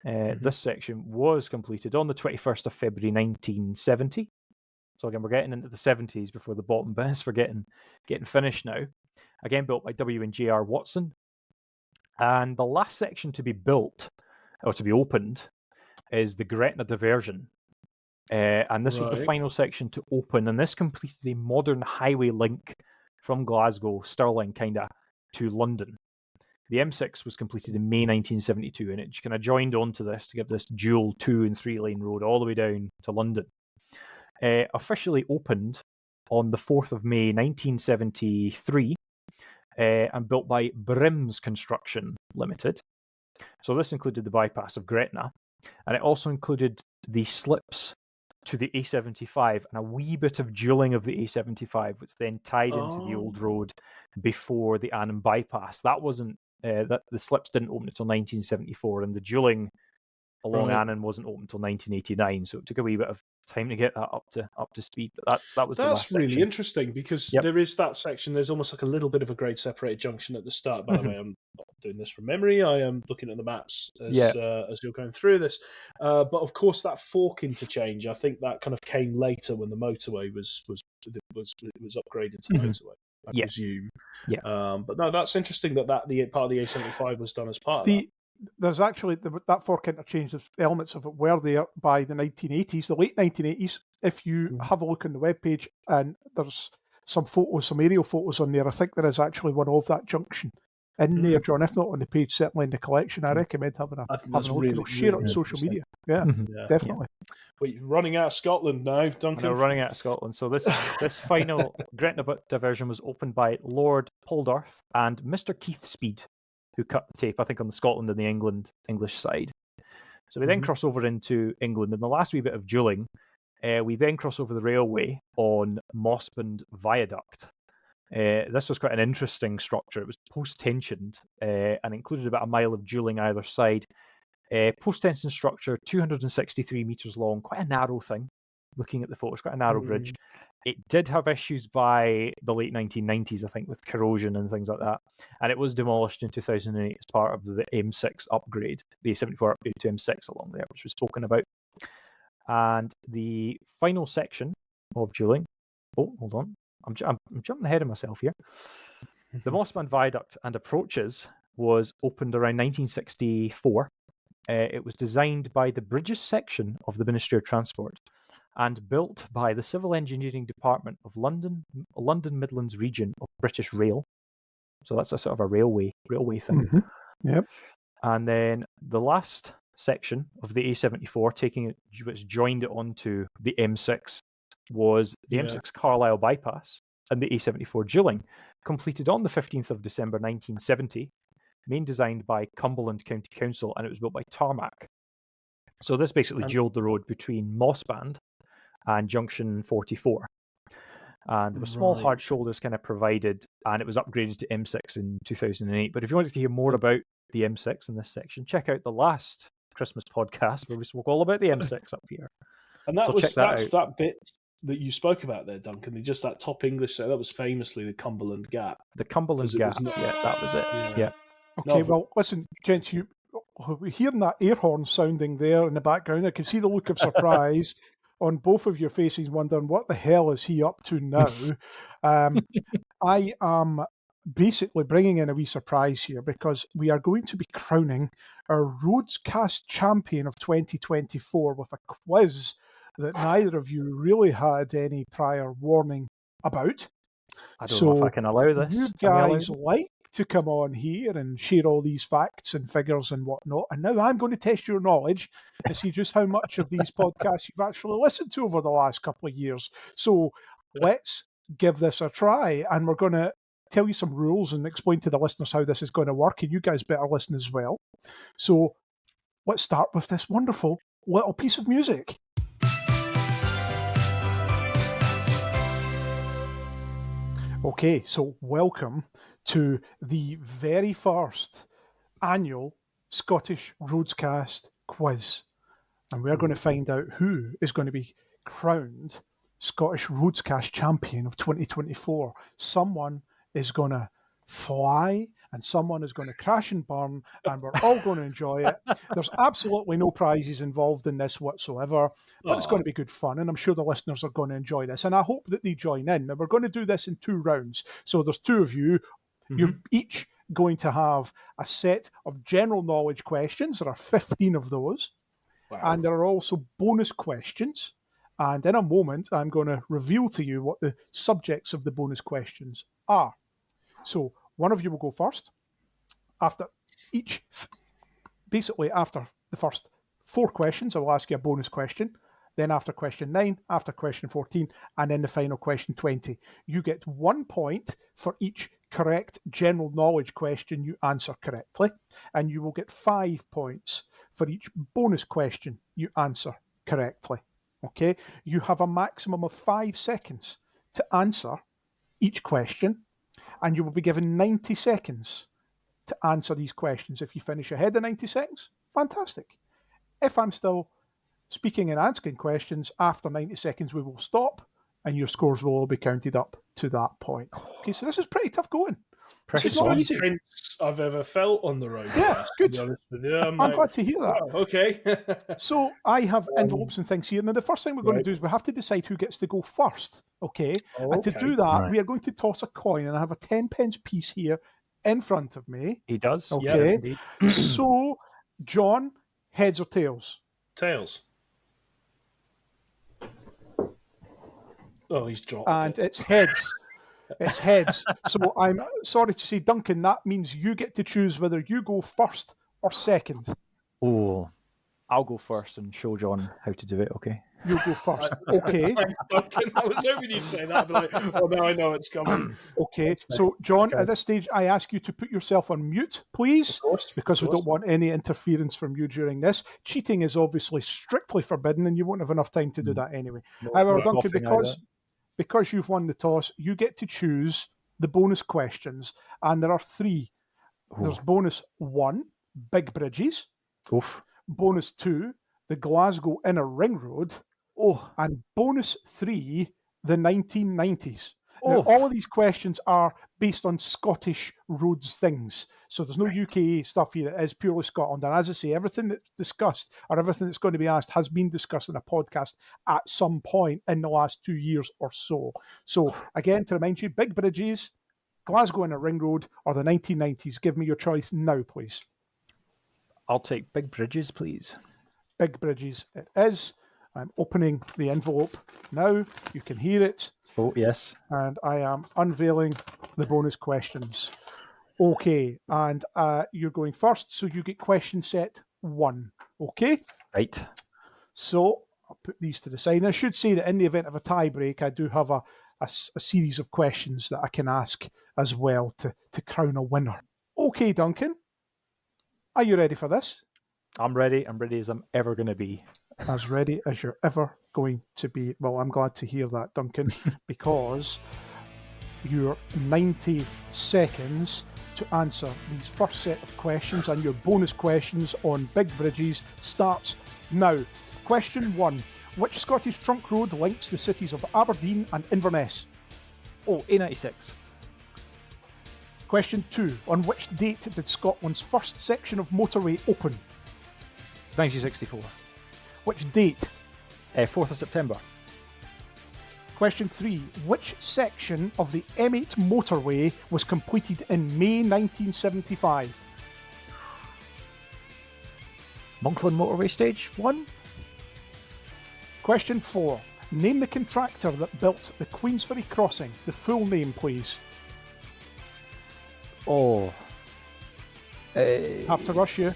This section was completed on the 21st of February 1970. So again, we're getting into the 70s before the bottom bits. We're getting finished now. Again, built by W&J.R. Watson. And the last section to be built, or to be opened, is the Gretna diversion. And this was the final section to open. And this completed a modern highway link from Glasgow, Stirling, kind of, to London. The M6 was completed in May 1972, and it kind of joined onto this to give this dual 2- and 3-lane road all the way down to London. Officially opened on the 4th of May 1973, and built by Brims Construction Limited. So this included the bypass of Gretna, and it also included the slips to the A75 and a wee bit of duelling of the A75, which then tied into the old road before the Annan bypass. That wasn't that the slips didn't open until 1974, and the duelling along Annan wasn't open until 1989. So it took a wee bit of time to get that up to speed. But that was the last really section. Interesting because there is that section. There's almost like a little bit of a grade separated junction at the start. By the way, I'm not doing this from memory. I am looking at the maps as you're going through this. But of course, that fork interchange, I think that kind of came later when the motorway was upgraded to motorway. I presume. Yeah. But no, that's interesting that the part of the A75 was done as part of that. There's actually that fork interchange, elements of it were there by the 1980s, the late 1980s. If you have a look on the webpage, and there's some photos, some aerial photos on there, I think there is actually one of that junction in there, John. If not on the page, certainly in the collection. I recommend having a look. Share it on social media. Yeah, definitely. Wait, you're running out of Scotland now, Duncan. We're running out of Scotland. So this final Gretna diversion was opened by Lord Poldarth and Mr. Keith Speed, who cut the tape, I think, on the Scotland and the English side. So we then cross over into England. In the last wee bit of duelling, we then cross over the railway on Mossbund Viaduct. This was quite an interesting structure. It was post-tensioned and included about a mile of duelling either side. Post-tension structure, 263 metres long, quite a narrow thing. Looking at the photos, quite a narrow bridge. It did have issues by the late 1990s, I think, with corrosion and things like that. And it was demolished in 2008 as part of the M6 upgrade, the A74 upgrade to M6 along there, which was spoken about. And the final section of duelling... Oh, hold on. I'm jumping ahead of myself here. The Mossband Viaduct and Approaches was opened around 1964. It was designed by the Bridges section of the Ministry of Transport and built by the Civil Engineering Department of London Midlands region of British Rail. So that's a sort of a railway thing. Yep. And then the last section of the A74, which joined it onto the M6, was the M6 Carlisle bypass and the A74 dualling, completed on the 15th of December 1970, main designed by Cumberland County Council, and it was built by Tarmac. So this basically dualled the road between Mossband and Junction 44. And there were small hard shoulders kind of provided, and it was upgraded to M6 in 2008. But if you wanted to hear more about the M6 in this section, check out the last Christmas podcast where we spoke all about the M6 up here. And that's that bit that you spoke about there, Duncan. Just that top English, that was famously the Cumberland Gap. The Cumberland Gap, that was it. Yeah. Okay, well, listen, gents, you hearing that air horn sounding there in the background, I can see the look of surprise on both of your faces, wondering what the hell is he up to now. I am basically bringing in a wee surprise here because we are going to be crowning our Roadscast champion of 2024 with a quiz that neither of you really had any prior warning about. I don't know if I can allow this. You guys like to come on here and share all these facts and figures and whatnot, and now I'm going to test your knowledge to see just how much of these podcasts you've actually listened to over the last couple of years. So let's give this a try, and we're going to tell you some rules and explain to the listeners how this is going to work, and you guys better listen as well. So let's start with this wonderful little piece of music. Okay, so welcome to the very first annual Scottish Roadscast quiz. And we're going to find out who is going to be crowned Scottish Roadscast champion of 2024. Someone is going to fly and someone is going to crash and burn, and we're all going to enjoy it. There's absolutely no prizes involved in this whatsoever, but it's going to be good fun, and I'm sure the listeners are going to enjoy this, and I hope that they join in. And we're going to do this in 2 rounds. So there's 2 of you. You're each going to have a set of general knowledge questions. There are 15 of those. Wow. And there are also bonus questions. And in a moment, I'm going to reveal to you what the subjects of the bonus questions are. So one of you will go first. After after the first 4 questions, I will ask you a bonus question. Then after question 9, after question 14, and then the final question 20. You get 1 point for each correct general knowledge question you answer correctly, and you will get 5 points for each bonus question you answer correctly. Okay? You have a maximum of 5 seconds to answer each question, and you will be given 90 seconds to answer these questions. If you finish ahead of 90 seconds, fantastic. If I'm still speaking and asking questions after 90 seconds, we will stop, and your scores will all be counted up to that point. Okay, so this is pretty tough going. It's not easy. I've ever felt on the road. Yeah, good. I'm glad to hear that. Wow, okay. So I have envelopes and things here. Now, the first thing we're going to do is we have to decide who gets to go first. Okay? And to do that, we are going to toss a coin, and I have a 10-pence piece here in front of me. He does. Okay. Yes, so, John, heads or tails? Tails. Oh, he's dropped. And it's heads. It's heads. So I'm sorry to say, Duncan, that means you get to choose whether you go first or second. Oh, I'll go first and show John how to do it, okay? You'll go first. Okay. I was hoping you'd say that, but now I know it's coming. Okay. So, John, at this stage, I ask you to put yourself on mute, please, because we don't want any interference from you during this. Cheating is obviously strictly forbidden, and you won't have enough time to do that anyway. However, Duncan, because you've won the toss, you get to choose the bonus questions, and there are 3. There's bonus 1, big bridges. Oof. Bonus 2, the Glasgow Inner Ring Road. And bonus 3, the 1990s. Now, all of these questions are based on Scottish roads things. So there's no UK stuff here. It is purely Scotland. And as I say, everything that's discussed or everything that's going to be asked has been discussed in a podcast at some point in the last 2 years or so. So again, to remind you, big bridges, Glasgow Inner Ring Road, or the 1990s. Give me your choice now, please. I'll take big bridges, please. Big bridges it is. I'm opening the envelope now. You can hear it. Oh, yes. And I am unveiling the bonus questions. Okay, and you're going first, so you get question set 1. Okay? Right. So I'll put these to the side. And I should say that in the event of a tie break, I do have a series of questions that I can ask as well to crown a winner. Okay, Duncan. Are you ready for this? I'm ready. I'm ready as I'm ever going to be. As ready as you're ever going to be. Well, I'm glad to hear that, Duncan, because your 90 seconds to answer these first set of questions and your bonus questions on big bridges starts now. Question 1. Which Scottish trunk road links the cities of Aberdeen and Inverness? Oh, A96. Question 2. On which date did Scotland's first section of motorway open? 1964. Which date? 4th of September. Question 3. Which section of the M8 motorway was completed in May 1975? Monkland Motorway Stage 1. Question 4. Name the contractor that built the Queensferry crossing. The full name, please. Oh. Have to rush you.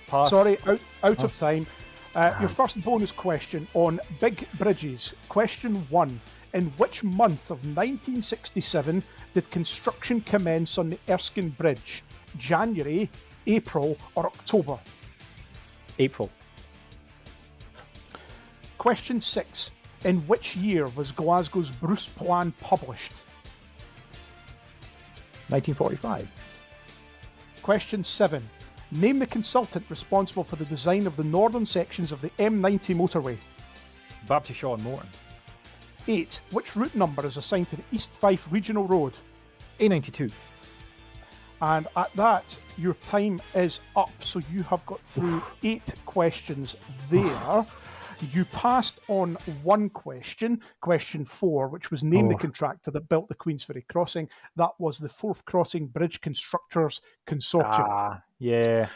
Pass. Sorry, out of time. Your first bonus question on big bridges. Question 1. In which month of 1967 did construction commence on the Erskine Bridge? January, April, or October? April. Question 6. In which year was Glasgow's Bruce Plan published? 1945. Question 7. Name the consultant responsible for the design of the northern sections of the M90 motorway. Baptist Shaw and Morton. 8. Which route number is assigned to the East Fife Regional Road? A92. And at that, your time is up. So you have got through 8 questions there. You passed on one question, question 4, which was name the contractor that built the Queensferry crossing. That was the Forth Crossing Bridge Constructors Consortium. Ah, yeah.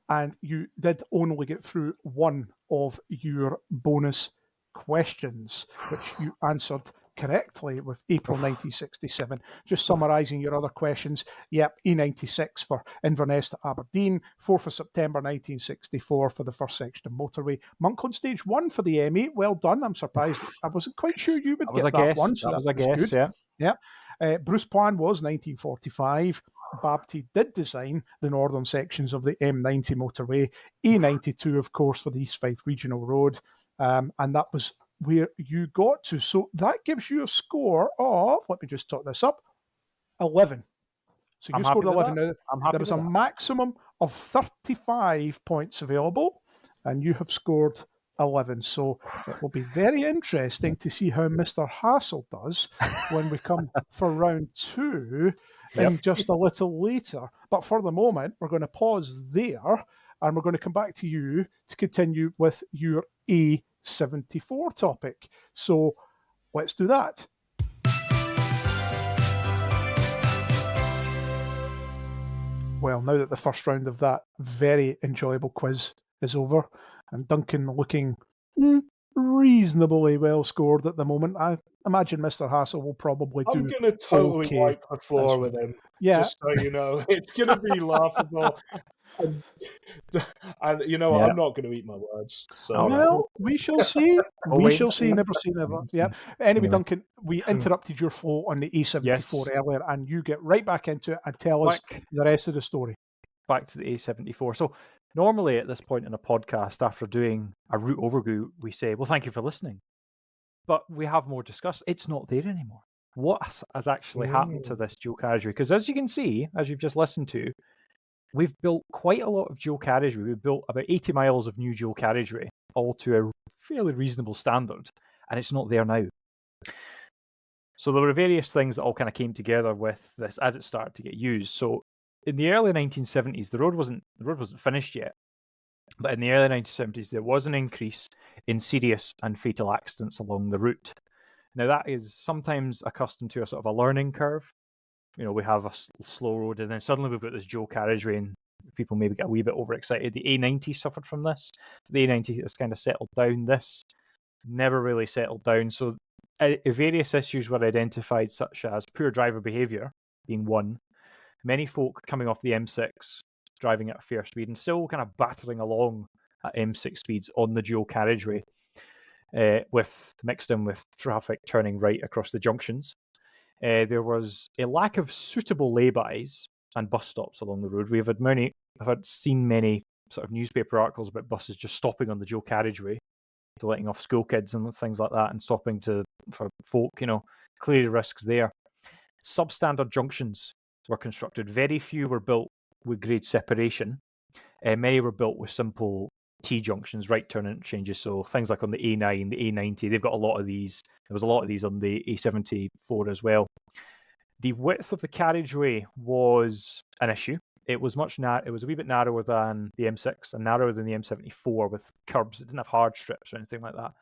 And you did only get through one of your bonus questions, which you answered correctly with April 1967. Just summarising your other questions. Yep, E96 for Inverness to Aberdeen, 4th of September 1964 for the first section of motorway. Monkland Stage 1 for the M8. Well done. I'm surprised. I wasn't quite sure you would get that one. So that was a guess, good. yeah. Bruce Plan was 1945. Babty did design the northern sections of the M90 motorway. E92, of course, for the East Fife Regional Road. And that was where you got to. So that gives you a score of, let me just tot this up, 11. So you scored 11. Now, there was a maximum of 35 points available, and you have scored 11. So it will be very interesting to see how Mr. Hassel does when we come for round 2 in just a little later. But for the moment, we're going to pause there, and we're going to come back to you to continue with your A74 topic. So let's do that. Well, now that the first round of that very enjoyable quiz is over, and Duncan looking reasonably well scored at the moment, I imagine Mr. Hassel will probably do. I'm going to totally wipe the floor with him. Yeah. Just so you know, it's going to be laughable. And you know, I'm not going to eat my words. So well, we shall see. We shall see. Never say never. Yeah. Anyway, Duncan, we interrupted your flow on the A74 earlier, and you get right back into it and tell us the rest of the story. Back to the A74. So normally at this point in a podcast, after doing a route overview, we say, well, thank you for listening. But we have more to discuss. It's not there anymore. What has actually happened to this dual carriageway? Because as you can see, as you've just listened to, we've built quite a lot of dual carriageway. We've built about 80 miles of new dual carriageway, all to a fairly reasonable standard, and it's not there now. So there were various things that all kind of came together with this as it started to get used. So in the early 1970s, the road wasn't finished yet, but in the early 1970s, there was an increase in serious and fatal accidents along the route. Now that is sometimes accustomed to a sort of a learning curve. You know, we have a slow road, and then suddenly we've got this dual carriageway, and people maybe get a wee bit overexcited. The A90 suffered from this. The A90 has kind of settled down. This never really settled down. So various issues were identified, such as poor driver behaviour being one. Many folk coming off the M6 driving at a fair speed and still kind of battering along at M6 speeds on the dual carriageway, mixed in with traffic turning right across the junctions. There was a lack of suitable laybys and bus stops along the road. I've seen many sort of newspaper articles about buses just stopping on the dual carriageway, to letting off school kids and things like that, and stopping for folk, clearly risks there. Substandard junctions were constructed. Very few were built with grade separation. Many were built with simple T junctions, right turn interchanges. So things like on the A9, the A90, they've got a lot of these. There was a lot of these on the A74 as well. The width of the carriageway was an issue. It was it was a wee bit narrower than the M6 and narrower than the M74 with curbs. It didn't have hard strips or anything like that.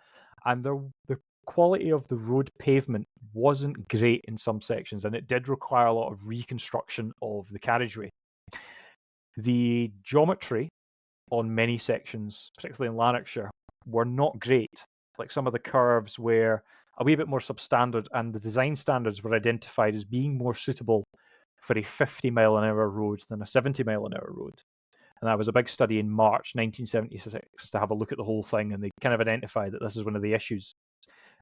And the quality of the road pavement wasn't great in some sections, and it did require a lot of reconstruction of the carriageway. The geometry on many sections, particularly in Lanarkshire, were not great. Like some of the curves were a wee bit more substandard, and the design standards were identified as being more suitable for a 50-mile-an-hour road than a 70-mile-an-hour road. And that was a big study in March 1976 to have a look at the whole thing, and they kind of identified that this is one of the issues.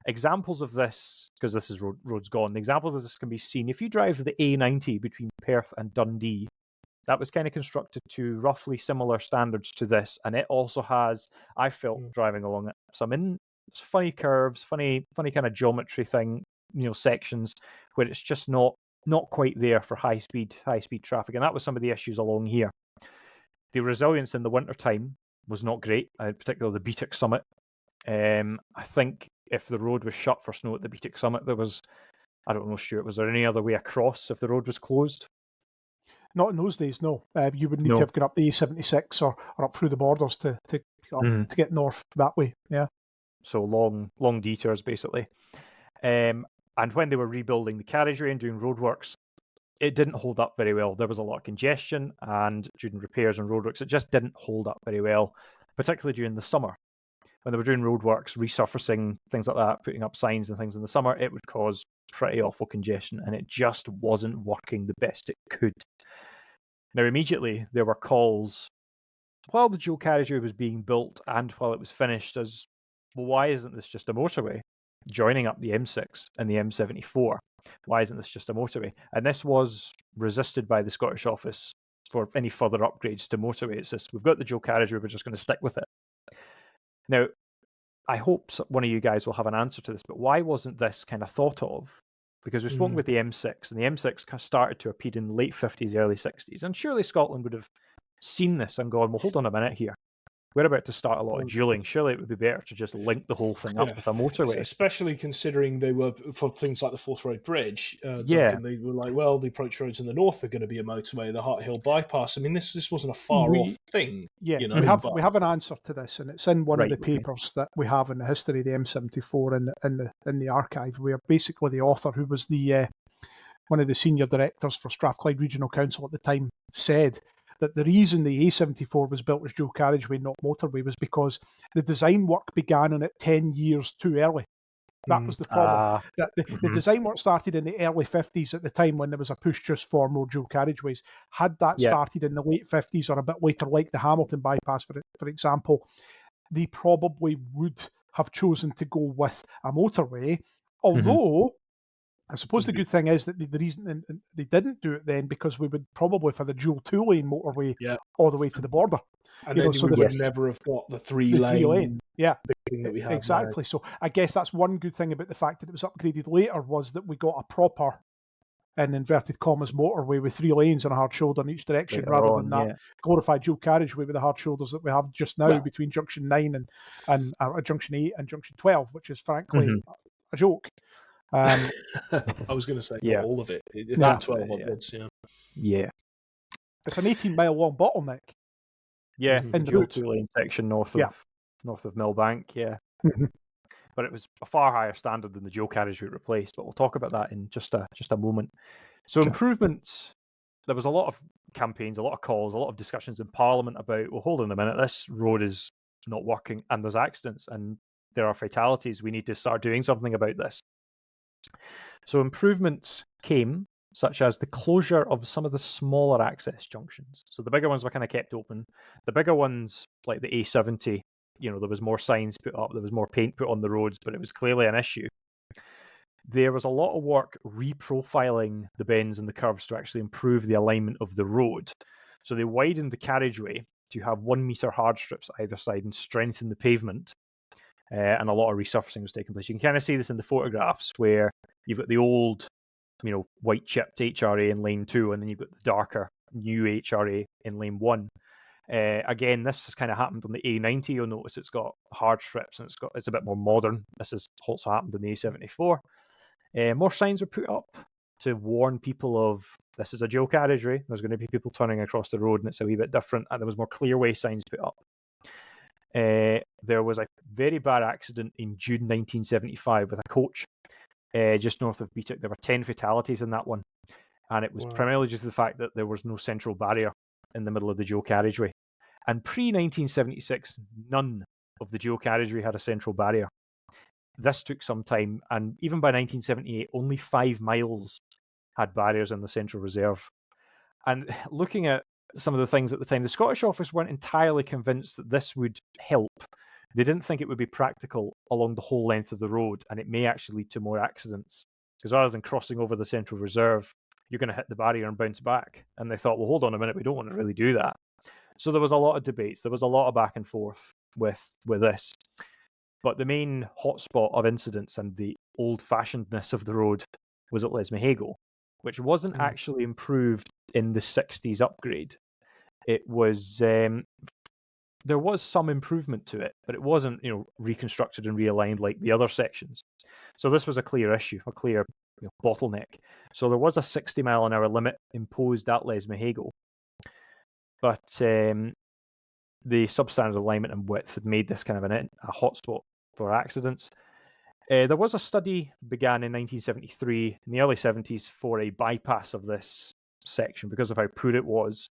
Examples of this, because this is roads gone, the examples of this can be seen if you drive the A90 between Perth and Dundee. That was kind of constructed to roughly similar standards to this, and it also has, I felt driving along it, some funny curves, funny kind of geometry thing, sections where it's just not quite there for high speed traffic, and that was some of the issues along here. The resilience in the wintertime was not great, particularly the Beattock Summit. I think if the road was shut for snow at the Beattock Summit, there was, I don't know, Stuart, was there any other way across if the road was closed? Not in those days, no. You would need to have gone up the A76 or up through the borders to get north that way, yeah. So long detours, basically. And when they were rebuilding the carriageway and doing roadworks, it didn't hold up very well. There was a lot of congestion, and during repairs and roadworks, it just didn't hold up very well, particularly during the summer. When they were doing roadworks, resurfacing, things like that, putting up signs and things in the summer, it would cause pretty awful congestion, and it just wasn't working the best it could. Now, immediately, there were calls, while the dual carriageway was being built and while it was finished, as, well, why isn't this just a motorway? Joining up the M6 and the M74. Why isn't this just a motorway? And this was resisted by the Scottish Office for any further upgrades to motorway. It's just, we've got the dual carriageway, we're just going to stick with it. Now, I hope one of you guys will have an answer to this, but why wasn't this kind of thought of? Because we've spoken with the M6, and the M6 started to appear in the late 50s, early 60s, and surely Scotland would have seen this and gone, well, hold on a minute here. We're about to start a lot of duelling. Surely it would be better to just link the whole thing up with a motorway. Especially considering they were, for things like the Forth Road Bridge, Duncan, they were like, well, the approach roads in the north are going to be a motorway, the Hart Hill bypass. I mean, this wasn't a far-off thing. Yeah, we have an answer to this, and it's in one of the papers that we have in the history of the M74 in the archive, where basically the author, who was the one of the senior directors for Strathclyde Regional Council at the time, said that the reason the A74 was built as dual carriageway, not motorway, was because the design work began on it 10 years too early. That was the problem. That the design work started in the early 50s at the time when there was a push just for more dual carriageways. Had that started in the late 50s or a bit later, like the Hamilton bypass, for example, they probably would have chosen to go with a motorway, although I suppose the good thing is that the reason they didn't do it then, because we would probably for the dual two-lane motorway all the way to the border. And then we would never have got the three-lane. Yeah, that we have exactly. now. So I guess that's one good thing about the fact that it was upgraded later, was that we got a proper, in inverted commas, motorway with 3 lanes and a hard shoulder in each direction, rather than that glorified dual carriageway with the hard shoulders that we have just now between Junction 9 and Junction 8 and Junction 12, which is frankly a joke. I was going to say all of it. 12 onwards, yeah. It's an 18-mile long bottleneck. Yeah, in the dual two-lane section north of Millbank. Yeah, but it was a far higher standard than the dual carriageway replaced. But we'll talk about that in just a moment. So improvements. There was a lot of campaigns, a lot of calls, a lot of discussions in Parliament about, well, hold on a minute, this road is not working, and there's accidents and there are fatalities. We need to start doing something about this. So improvements came such as the closure of some of the smaller access junctions. So the bigger ones were kind of kept open. The bigger ones, like the A70, there was more signs put up, there was more paint put on the roads, but it was clearly an issue. There was a lot of work reprofiling the bends and the curves to actually improve the alignment of the road. So they widened the carriageway to have 1 metre hard strips either side and strengthen the pavement. And a lot of resurfacing was taking place. You can kind of see this in the photographs where you've got the old, white chipped HRA in lane 2, and then you've got the darker new HRA in lane 1. Again, this has kind of happened on the A90. You'll notice it's got hard strips and it's a bit more modern. This has also happened on the A74. More signs were put up to warn people of this is a dual carriageway. There's going to be people turning across the road and it's a wee bit different. And there was more clearway signs put up. There was a very bad accident in June 1975 with a coach just north of Beatwick. There were 10 fatalities in that one. And it was primarily due to the fact that there was no central barrier in the middle of the dual carriageway. And pre-1976, none of the dual carriageway had a central barrier. This took some time, and even by 1978, only 5 miles had barriers in the Central Reserve. And looking at some of the things at the time, the Scottish Office weren't entirely convinced that this would help. They didn't think it would be practical along the whole length of the road, and it may actually lead to more accidents. Because rather than crossing over the Central Reserve, you're going to hit the barrier and bounce back. And they thought, well, hold on a minute, we don't want to really do that. So there was a lot of debates. There was a lot of back and forth with this. But the main hotspot of incidents and the old-fashionedness of the road was at Lesmahago, which wasn't actually improved in the 60s upgrade. It was there was some improvement to it, but it wasn't reconstructed and realigned like the other sections. So this was a clear issue, a clear bottleneck. So there was a 60 mile an hour limit imposed at Lesmahago, but the substandard alignment and width had made this kind of a hotspot for accidents. There was a study began in 1973, in the early 70s, for a bypass of this section because of how poor it was.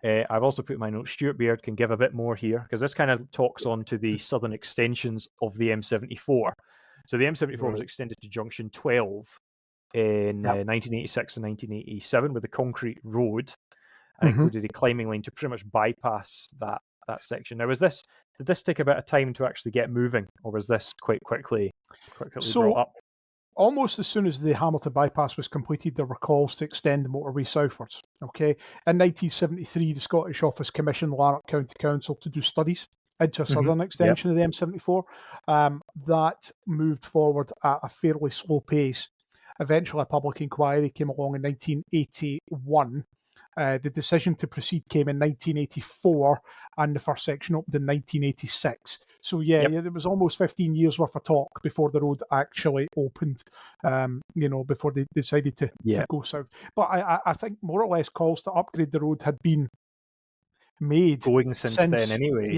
I've also put in my notes, Stuart Baird can give a bit more here, because this kind of talks on to the southern extensions of the M74. So the M74 was extended to junction 12 in 1986 and 1987 with a concrete road, and included a climbing lane to pretty much bypass that section. Now, did this take a bit of time to actually get moving, or was this quite quickly brought up? Almost as soon as the Hamilton bypass was completed, there were calls to extend the motorway southwards. Okay, in 1973, the Scottish Office commissioned Lanark County Council to do studies into a southern extension of the M74. That moved forward at a fairly slow pace. Eventually, a public inquiry came along in 1981. The decision to proceed came in 1984, and the first section opened in 1986. So there was almost 15 years worth of talk before the road actually opened. Before they decided to go south. But I think more or less calls to upgrade the road had been made going since then anyway.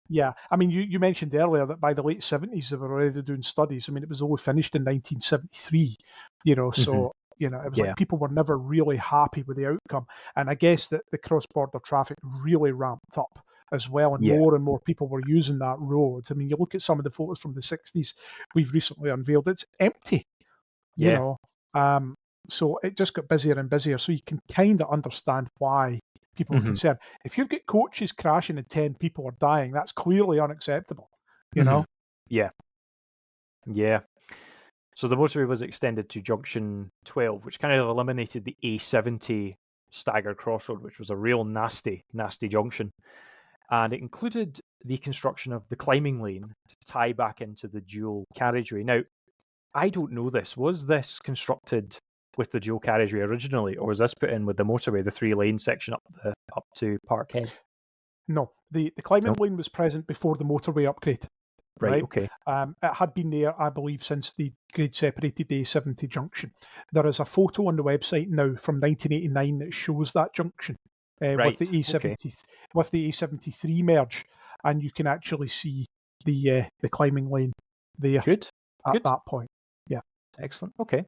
Yeah. I mean, you mentioned earlier that by the late 70s they were already doing studies. I mean, it was all finished in 1973. So. It was like people were never really happy with the outcome. And I guess that the cross-border traffic really ramped up as well, and more people were using that road. I mean, you look at some of the photos from the 60s we've recently unveiled, it's empty, so it just got busier and busier. So you can kind of understand why people are concerned. If you've got coaches crashing and 10 people are dying, that's clearly unacceptable, know? Yeah. So the motorway was extended to junction 12, which kind of eliminated the A70 staggered crossroad, which was a real nasty junction. And it included the construction of the climbing lane to tie back into the dual carriageway. Now, I don't know this. Was this constructed with the dual carriageway originally, or was this put in with the motorway, the 3-lane section up to Parkhead? No, the climbing lane was present before the motorway upgrade. Right. Okay. It had been there, I believe, since the grade separated the A70 junction. There is a photo on the website now from 1989 that shows that junction with the A73 merge, and you can actually see the climbing lane there. Good. At that point. Yeah. Excellent. Okay.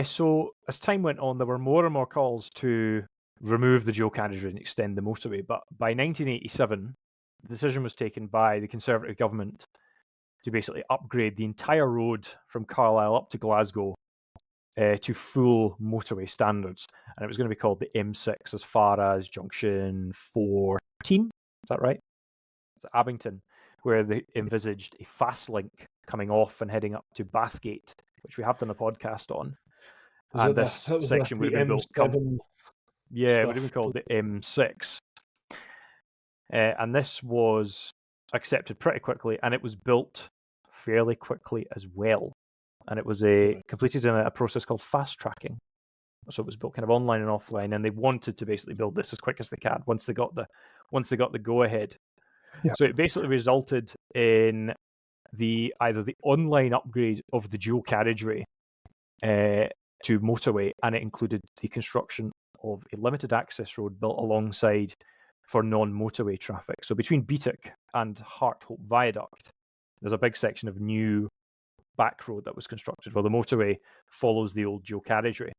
So as time went on, there were more and more calls to remove the dual carriageway and extend the motorway. But by 1987. The decision was taken by the Conservative government to basically upgrade the entire road from Carlisle up to Glasgow to full motorway standards, and it was going to be called the M6 as far as junction 14. Is that right? It's Abington, where they envisaged a fast link coming off and heading up to Bathgate, which we have done a podcast on. And this section would have been built. It would have been called the M6. And this was accepted pretty quickly, and it was built fairly quickly as well. And it was completed in a process called fast tracking. So it was built kind of online and offline, and they wanted to basically build this as quick as they can once they got the go ahead. Yeah. So it basically resulted in either the online upgrade of the dual carriageway to motorway, and it included the construction of a limited access road built alongside for non-motorway traffic. So between Beattock and Harthope Viaduct, there's a big section of new back road that was constructed, while the motorway follows the old dual carriageway.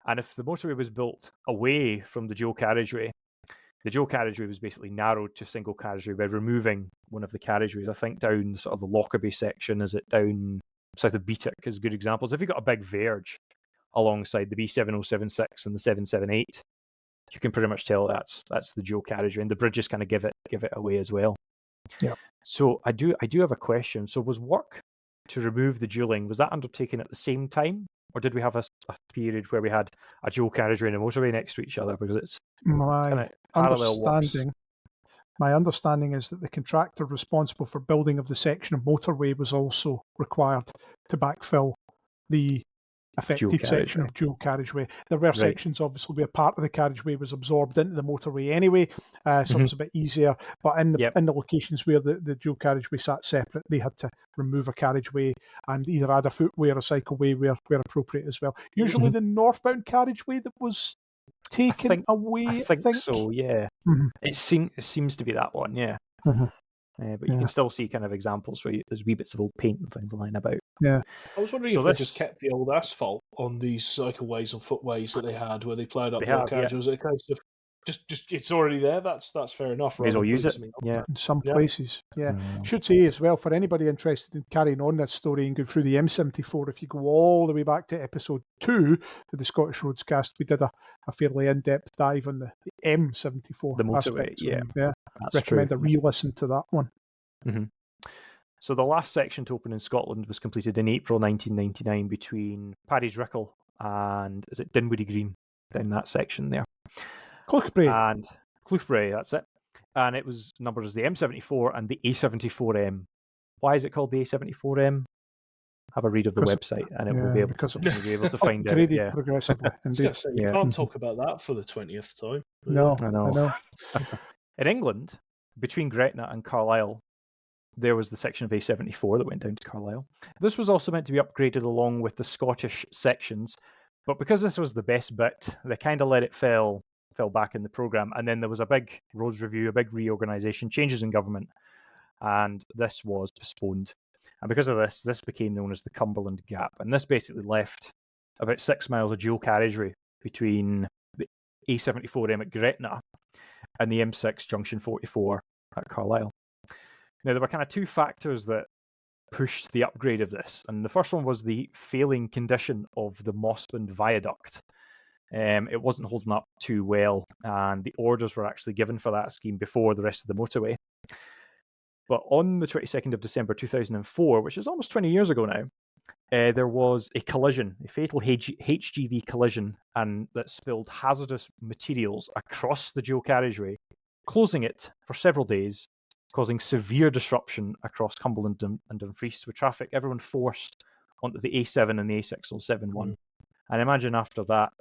And if the motorway was built away from the dual carriageway was basically narrowed to single carriageway by removing one of the carriageways. I think down sort of the Lockerbie section, is it down south of Beattock, is good examples. If you've got a big verge alongside the B7076 and the 778, you can pretty much tell that's the dual carriageway, and the bridges kind of give it away as well. Yeah. So I do have a question. So was work to remove the dualling, was that undertaken at the same time, or did we have a period where we had a dual carriageway and a motorway next to each other? Because it's my understanding is that the contractor responsible for building of the section of motorway was also required to backfill the affected section of dual carriageway. There were sections, obviously, where part of the carriageway was absorbed into the motorway anyway, so it was a bit easier. But in the locations where the dual carriageway sat separate, they had to remove a carriageway and either add a footway or a cycleway where appropriate as well. Usually the northbound carriageway that was taken away. I think so, yeah. It seems to be that one, yeah. But you can still see kind of examples where there's wee bits of old paint and things lying about. Yeah. I was wondering if they just kept the old asphalt on these cycleways and footways that they had, where they ploughed up the carriage. Was it a case of just it's already there? That's fair enough. May as well use it. Yeah, in some places. Yeah. Should say as well, for anybody interested in carrying on this story and going through the M74, if you go all the way back to episode 2 of the Scottish Roadscast, we did a fairly in-depth dive on the M74. The motorway, yeah. Recommend a re-listen to that one. So the last section to open in Scotland was completed in April 1999 between Paddy's Rickle and, is it Dinwoody Green, down that section there. Clough-Bray, that's it. And it was numbered as the M74 and the A74M. Why is it called the A74M? Have a read of the website, and you'll be able to find out. Yeah, progressively. You can't talk about that for the 20th time. No, I know. In England, between Gretna and Carlisle, there was the section of A74 that went down to Carlisle. This was also meant to be upgraded along with the Scottish sections, but because this was the best bit, they kind of let it fell back in the programme, and then there was a big roads review, a big reorganisation, changes in government, and this was postponed. And because of this became known as the Cumberland Gap, and this basically left about 6 miles of dual carriageway between the A74M at Gretna and the M6 Junction 44 at Carlisle. Now, there were kind of two factors that pushed the upgrade of this, and the first one was the failing condition of the Mossbund Viaduct. It wasn't holding up too well, and the orders were actually given for that scheme before the rest of the motorway. But on the 22nd of December 2004, which is almost 20 years ago now, there was a collision, a fatal HGV collision, and that spilled hazardous materials across the dual carriageway, closing it for several days, causing severe disruption across Cumberland and Dumfries with traffic. Everyone forced onto the A7 and the A6071. And imagine after that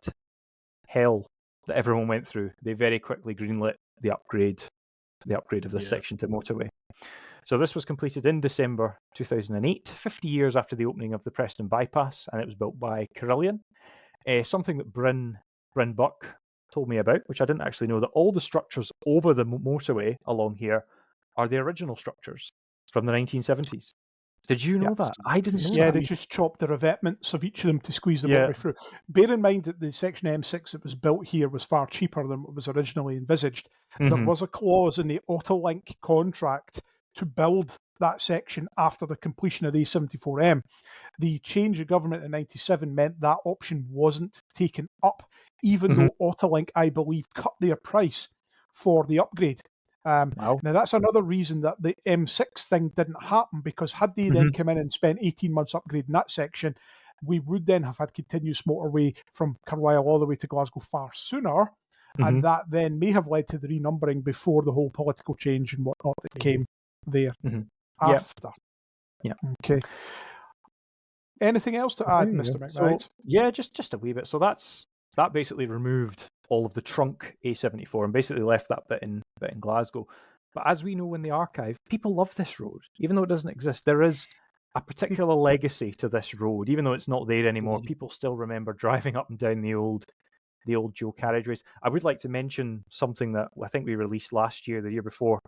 hell that everyone went through, they very quickly greenlit the upgrade of this section to motorway. So this was completed in December 2008, 50 years after the opening of the Preston Bypass, and it was built by Carillion. Something that Bryn Buck told me about, which I didn't actually know, that all the structures over the motorway along here are the original structures from the 1970s. Did you know that? I didn't know that. Yeah, they just chopped the revetments of each of them to squeeze the motorway through. Bear in mind that the section M6 that was built here was far cheaper than what was originally envisaged. There was a clause in the Autolink contract to build that section after the completion of the A74M. The change of government in 97 meant that option wasn't taken up, even though Autolink, I believe, cut their price for the upgrade. Now, that's another reason that the M6 thing didn't happen, because had they then come in and spent 18 months upgrading that section, we would then have had continuous motorway from Carlisle all the way to Glasgow far sooner, and that then may have led to the renumbering before the whole political change and whatnot that came there after. Yeah. Okay. Anything else to add, Mr. McKnight? So, yeah, just a wee bit. So that basically removed all of the trunk A74 and basically left that bit in Glasgow. But as we know in the archive, people love this road, even though it doesn't exist. There is a particular legacy to this road, even though it's not there anymore. People still remember driving up and down the old dual carriageways. I would like to mention something that I think we released last year, the year before,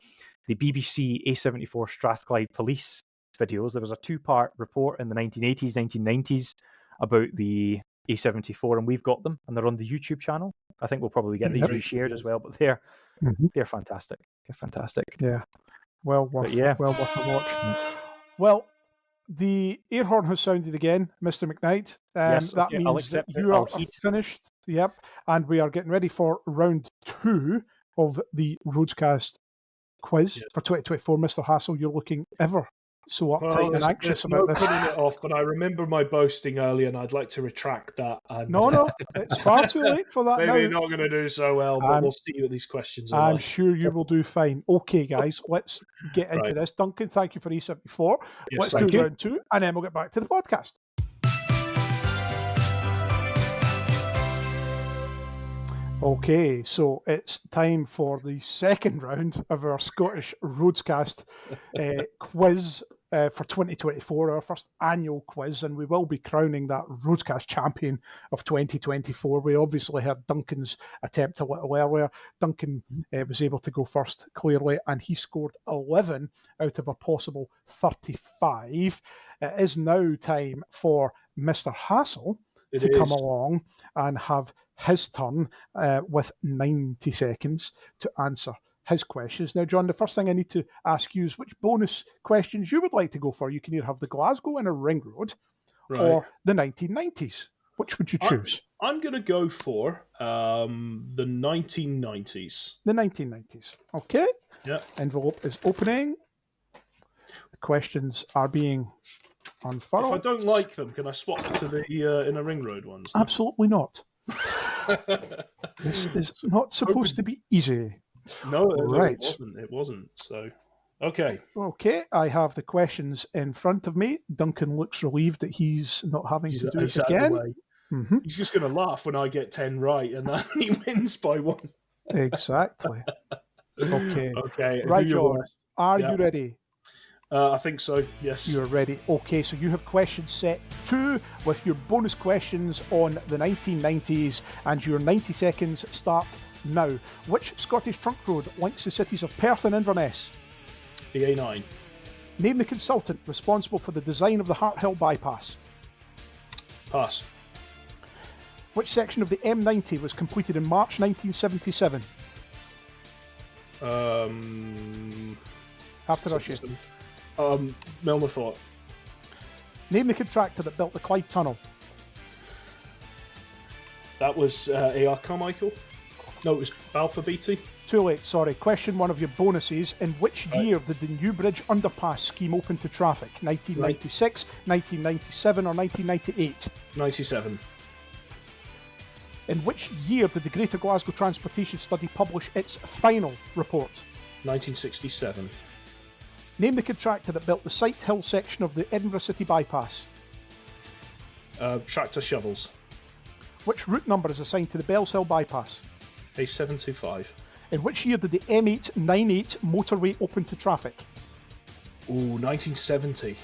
the BBC A74 Strathclyde police videos. There was a 2-part report in the 1980s, 1990s about the A74, and we've got them, and they're on the YouTube channel. I think we'll probably get these reshared as well, but they're fantastic. They're fantastic. Yeah. Well worth a watch. Well, the air horn has sounded again, Mr. McKnight. Yes, that means that you are finished. Yep. And we are getting ready for round 2 of the Roadscast quiz for 2024. Mr. Hassel, you're looking ever so uptight and anxious about this. Putting it off, but I remember my boasting earlier, and I'd like to retract that. And no, it's far too late for that. Maybe not going to do so well, but we'll see what these questions are. I'm sure you will do fine. Okay, guys, let's get into this. Duncan, thank you for A74. Yes, let's do round 2, and then we'll get back to the podcast. Okay, so it's time for the second round of our Scottish Roadscast quiz for 2024, our first annual quiz, and we will be crowning that Roadscast champion of 2024. We obviously heard Duncan's attempt a little earlier. Duncan was able to go first, clearly, and he scored 11 out of a possible 35. It is now time for Mr. Hassel to come along and have his turn with 90 seconds to answer his questions. Now, John, the first thing I need to ask you is which bonus questions you would like to go for. You can either have the Glasgow Inner Ring Road or the 1990s. Which would you choose? I'm going to go for the 1990s. The 1990s. Okay. Yeah. Envelope is opening. The questions are being unfurled. If I don't like them, can I swap to the Inner Ring Road ones? Absolutely not. This is not supposed to be easy. No, it wasn't. So, okay. Okay, I have the questions in front of me. Duncan looks relieved that he's not having to do it again. He's just going to laugh when I get 10 right, and then he wins by 1. Exactly. Okay. Okay. Right, John. Are you ready? I think so, yes. You're ready. Okay, so you have questions set 2 with your bonus questions on the 1990s, and your 90 seconds start now. Which Scottish trunk road links the cities of Perth and Inverness? The A9. Name the consultant responsible for the design of the Hart Hill bypass. Pass. Which section of the M90 was completed in March 1977? After Russia. Milner Fort. Name the contractor that built the Clyde Tunnel. That was A.R. Carmichael. No, it was Balfour Beatty. Too late, sorry. Question 1 of your bonuses. In which year did the New Bridge Underpass scheme open to traffic? 1996, 1997 or 1998? 97. In which year did the Greater Glasgow Transportation Study publish its final report? 1967. Name the contractor that built the Sight Hill section of the Edinburgh City Bypass. Tractor Shovels. Which route number is assigned to the Bells Hill Bypass? A725. In which year did the M898 motorway open to traffic? 1970.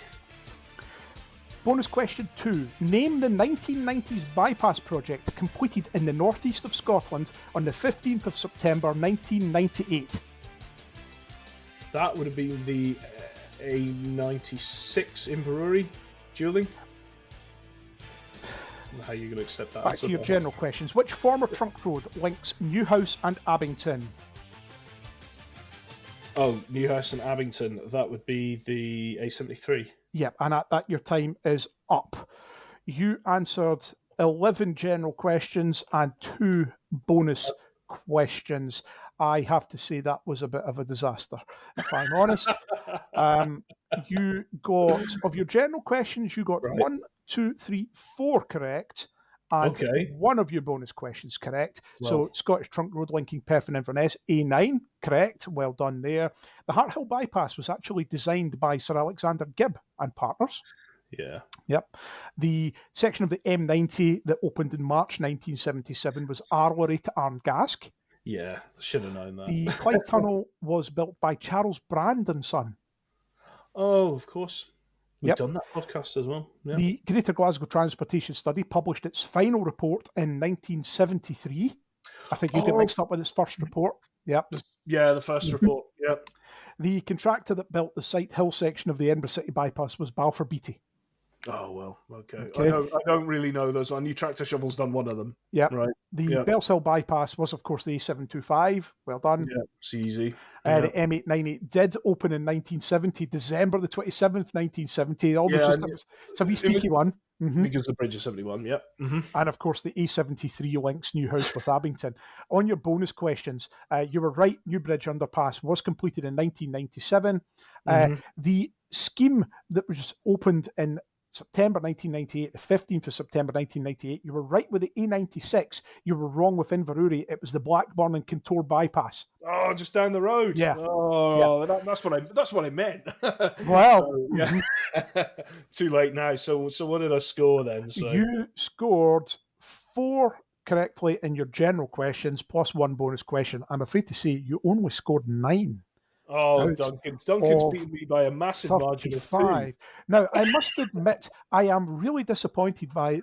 Bonus question 2. Name the 1990s bypass project completed in the northeast of Scotland on the 15th of September 1998. That would have been the A96 Inverurie dueling. How are you going to accept that? Back to your general questions. Which former trunk road links Newhouse and Abington? Oh, Newhouse and Abington. That would be the A73. Yeah, and at that, your time is up. You answered 11 general questions and 2 bonus questions. I have to say that was a bit of a disaster, if I'm honest. You got, of your general questions, you got Right. 1, 2, 3, 4 correct, and Okay. one of your bonus questions correct. Well. So Scottish Trunk Road linking Perth and Inverness, A9, correct. Well done there. The Hart Hill Bypass was actually designed by Sir Alexander Gibb and partners. Yeah. Yep. The section of the M90 that opened in March 1977 was Arlery to Arngask. Yeah, should have known that. The Clyde Tunnel was built by Charles Brand and Son. Oh, of course. We've done that podcast as well. Yeah. The Greater Glasgow Transportation Study published its final report in 1973. I think you get mixed up with its first report. Yep. Yeah, the first report. Yep. The contractor that built the Sight Hill section of the Edinburgh City Bypass was Balfour Beatty. Oh, well, okay. I don't really know those. I knew Tractor Shovel's done one of them. Yeah. Right. The Bells Hill Bypass was, of course, the A725. Well done. Yeah, it's easy. The M898 did open in 1970, December the 27th, 1970. It's a wee sneaky one. Because the Bridge of 71, yep. And, of course, the A73 links Newhouse with Abington. On your bonus questions, you were right. New Bridge Underpass was completed in 1997. The scheme that was opened in September 1998, the 15th of September 1998. You were right with the A96. You were wrong with Inverurie. It was the Blackburn and Contour bypass. Oh, just down the road. Yeah. Oh, yeah. That's what I meant. Well, too late now. So what did I score then? So you scored 4 correctly in your general questions plus 1 bonus question. I'm afraid to say you only scored 9. Oh, Duncan's beaten me by a massive margin of 2. Now, I must admit, I am really disappointed by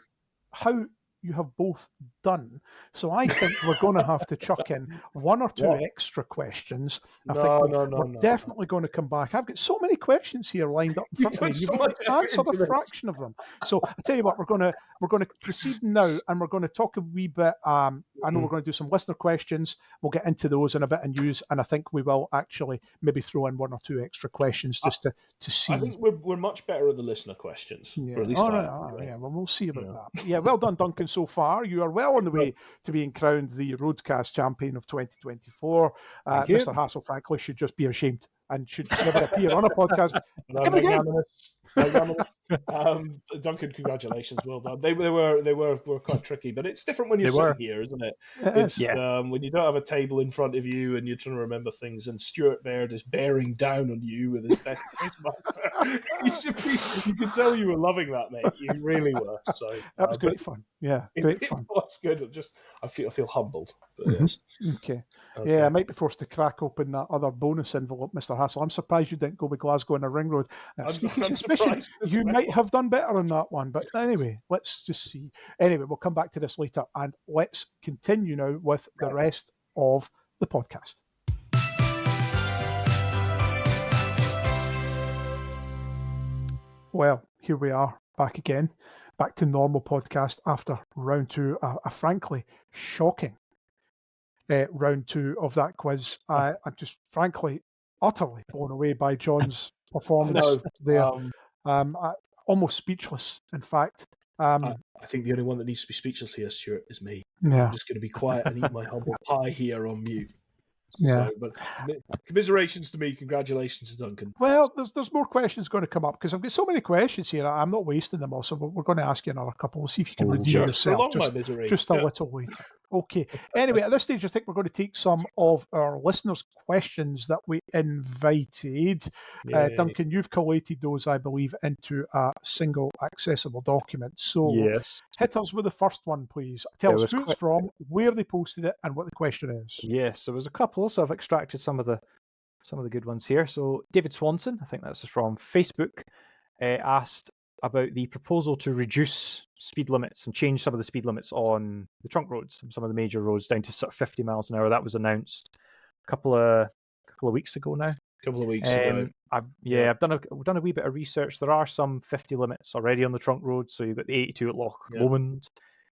how you have both done. So I think we're going to have to chuck in 1 or 2 extra questions. I think we're definitely going to come back. I've got so many questions here lined up in front of me. You've only answered a fraction of them. So I tell you what, we're going to proceed now, and we're going to talk a wee bit. I know we're going to do some listener questions. We'll get into those in a bit of news, and I think we will actually maybe throw in 1 or 2 extra questions just to see. I think we're much better at the listener questions. Yeah. Or at least Yeah, well, we'll see about that. But yeah, well done, Duncan, so far. You are well on the way to being crowned the Roadcast champion of 2024. Mr. Hassel, frankly, should just be ashamed and should never appear on a podcast ever again. Duncan, congratulations, well done. They were quite tricky, but it's different when you're sitting here, isn't it? It's when you don't have a table in front of you and you're trying to remember things, and Stuart Baird is bearing down on you with his best master. You could tell you were loving that, mate. You really were. So that was great fun. Yeah, great fun. It was good. I feel humbled. But yes. Okay. Yeah, I might be forced to crack open that other bonus envelope, Mr. Hassel. I'm surprised you didn't go with Glasgow and a ring road. I'm suspicion you might have done better on that one. But anyway, let's just see. Anyway, we'll come back to this later, and let's continue now with the rest of the podcast. Well, here we are, back again, back to normal podcast after round 2, a frankly shocking round 2 of that quiz. I'm just frankly utterly blown away by John's performance there. Almost speechless, in fact. I think the only one that needs to be speechless here, Stuart, is me. Yeah. I'm just going to be quiet and eat my humble pie here on mute. Yeah. So, but commiserations to me, congratulations to Duncan. Well, there's more questions going to come up because I've got so many questions here. I'm not wasting them all, so we're going to ask you another couple. We'll see if you can redeem yourself just a little later. Okay. Anyway, at this stage, I think we're going to take some of our listeners' questions that we invited. Duncan, you've collated those, I believe, into a single accessible document. So hit us with the first one, please. Tell us who it's from, where they posted it, and what the question is. Yes, there was a couple, so I've extracted some of the good ones here. So David Swanson, I think that's from Facebook, asked about the proposal to reduce speed limits and change some of the speed limits on the trunk roads, some of the major roads, down to sort of 50 miles an hour. That was announced a couple of weeks ago now. Couple of weeks ago. I've done a wee bit of research. There are some 50 limits already on the trunk roads. So you've got the 82 at Loch Lomond,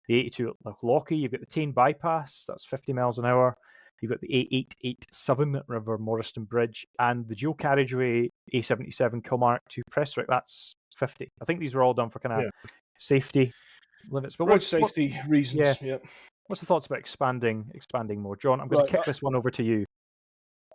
the 82 at Loch Lochy. You've got the Tain bypass. That's 50 miles an hour. You've got the A887 at River Morriston Bridge, and the dual carriageway A77 Kilmarnock to Prestwick. That's 50. I think these were all done for kind of safety limits. But road safety reasons. Yeah. What's the thoughts about expanding more, John? I'm going to kick this one over to you.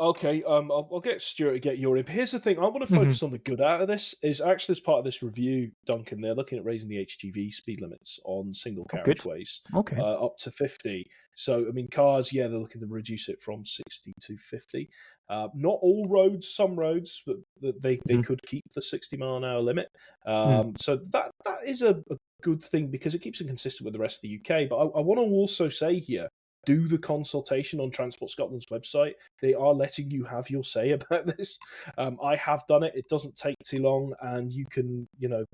Okay, I'll get Stuart to get your input. Here's the thing: I want to focus on the good out of this. Is actually as part of this review, Duncan, they're looking at raising the HGV speed limits on single carriageways up to 50. So, I mean, cars, they're looking to reduce it from 60 to 50. Not all roads, some roads, but they could keep the 60-mile-an-hour limit. So that is a good thing because it keeps it consistent with the rest of the UK. But I want to also say here, do the consultation on Transport Scotland's website. They are letting you have your say about this. I have done it. It doesn't take too long, and you can,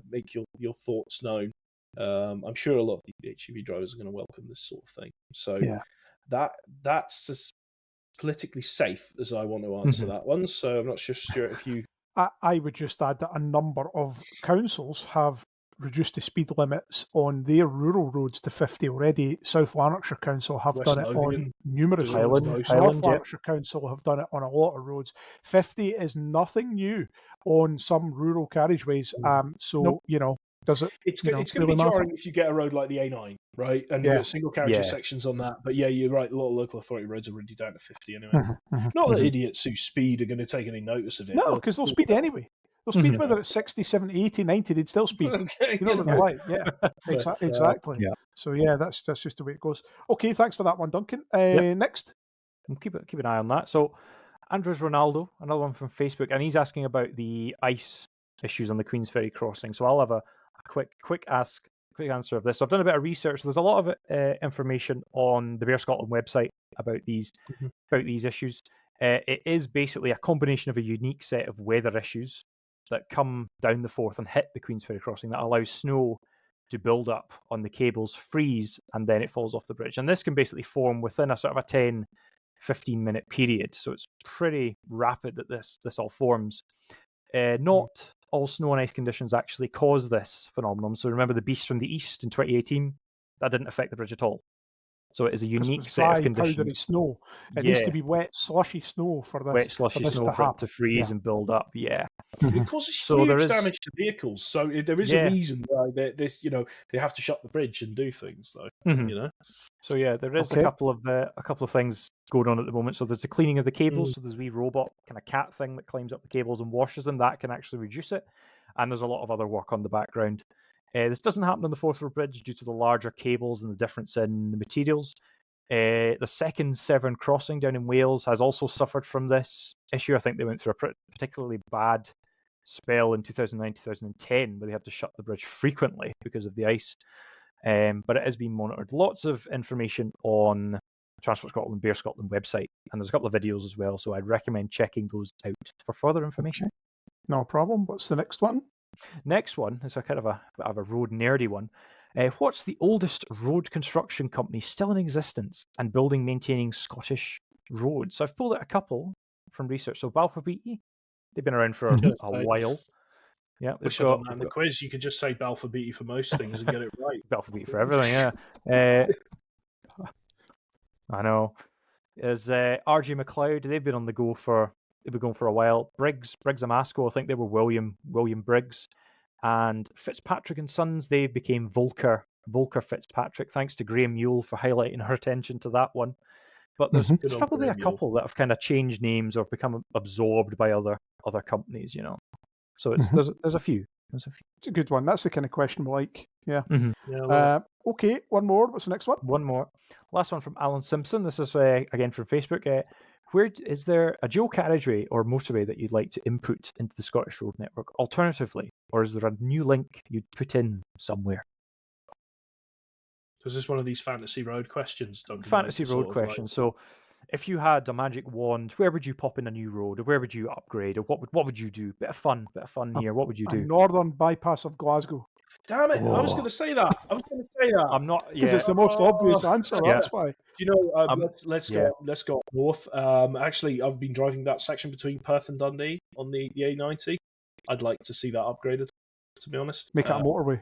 make your thoughts known. I'm sure a lot of the HGV drivers are going to welcome this sort of thing. So that's as politically safe as I want to answer that one. So I'm not sure, Stuart, if you... I would just add that a number of councils have reduced the speed limits on their rural roads to 50 already. South Lanarkshire Council have done it on numerous roads. North Lanarkshire Council have done it on a lot of roads. 50 is nothing new on some rural carriageways. Does it? It's going to be jarring if you get a road like the A9, right? And you've got single carriage sections on that. But you're right. A lot of local authority roads are already down to 50 anyway. Not that idiots who speed are going to take any notice of it. No, because they'll speed anyway. They'll speed whether it's 60, 70, 80, 90, they'd still speed. Okay, you know what they're like. Yeah, exactly. So, that's just the way it goes. Okay, thanks for that one, Duncan. Next. We'll keep an eye on that. So, Andres Ronaldo, another one from Facebook, and he's asking about the ice issues on the Queensferry crossing. So, I'll have a quick answer of this. So I've done a bit of research. There's a lot of information on the Bear Scotland website about these issues. It is basically a combination of a unique set of weather issues that come down the Forth and hit the Queensferry crossing that allows snow to build up on the cables, freeze, and then it falls off the bridge. And this can basically form within a sort of a 10, 15-minute period. So it's pretty rapid that this all forms. Not all snow and ice conditions actually cause this phenomenon. So remember the Beast from the East in 2018? That didn't affect the bridge at all. So it is a unique set of conditions. Powdery snow. It needs to be wet, slushy snow for this. Wet, slushy snow for it to freeze and build up. Yeah. It causes huge damage to vehicles. So there is a reason why they have to shut the bridge and do things, though. So there is a couple of things going on at the moment. So there's the cleaning of the cables. So there's a wee robot kind of cat thing that climbs up the cables and washes them. That can actually reduce it. And there's a lot of other work on the background. This doesn't happen on the Forth Road Bridge due to the larger cables and the difference in the materials. The second Severn crossing down in Wales has also suffered from this issue. I think they went through a particularly bad spell in 2009, 2010, where they had to shut the bridge frequently because of the ice. But it is being monitored. Lots of information on Transport Scotland, Bear Scotland website, and there's a couple of videos as well, so I'd recommend checking those out for further information. Okay. No problem. What's the next one? Next one is a kind of a road nerdy one. What's the oldest road construction company still in existence and maintaining Scottish roads? So I've pulled out a couple from research. So Balfour Beatty, they've been around for a while. Yeah, wish I'd done that in the quiz. You could just say Balfour Beatty for most things and get it right. Balfour Beatty for everything, yeah. I know. There's RJ McLeod. They've been on the go for a while. Briggs and Masco, I think they were William Briggs. And Fitzpatrick and Sons, they became Volker Fitzpatrick, thanks to Graham Mule for highlighting our attention to that one. But there's probably a couple that have kind of changed names or become absorbed by other companies, So there's a few. It's a good one. That's the kind of question we like. Yeah. Okay, one more. What's the next one? One more. Last one from Alan Simpson. This is again from Facebook. Where is there a dual carriageway or motorway that you'd like to input into the Scottish Road Network alternatively, or is there a new link you'd put in somewhere? Is this one of these fantasy road questions? Fantasy road questions. So, if you had a magic wand, where would you pop in a new road, or where would you upgrade, or what would you do? Bit of fun here. What would you do? Northern bypass of Glasgow. Damn it! I was going to say that. I'm not. Because it's the most obvious answer. That's why. Let's go north. Actually, I've been driving that section between Perth and Dundee on the A90. I'd like to see that upgraded. To be honest, make it a motorway.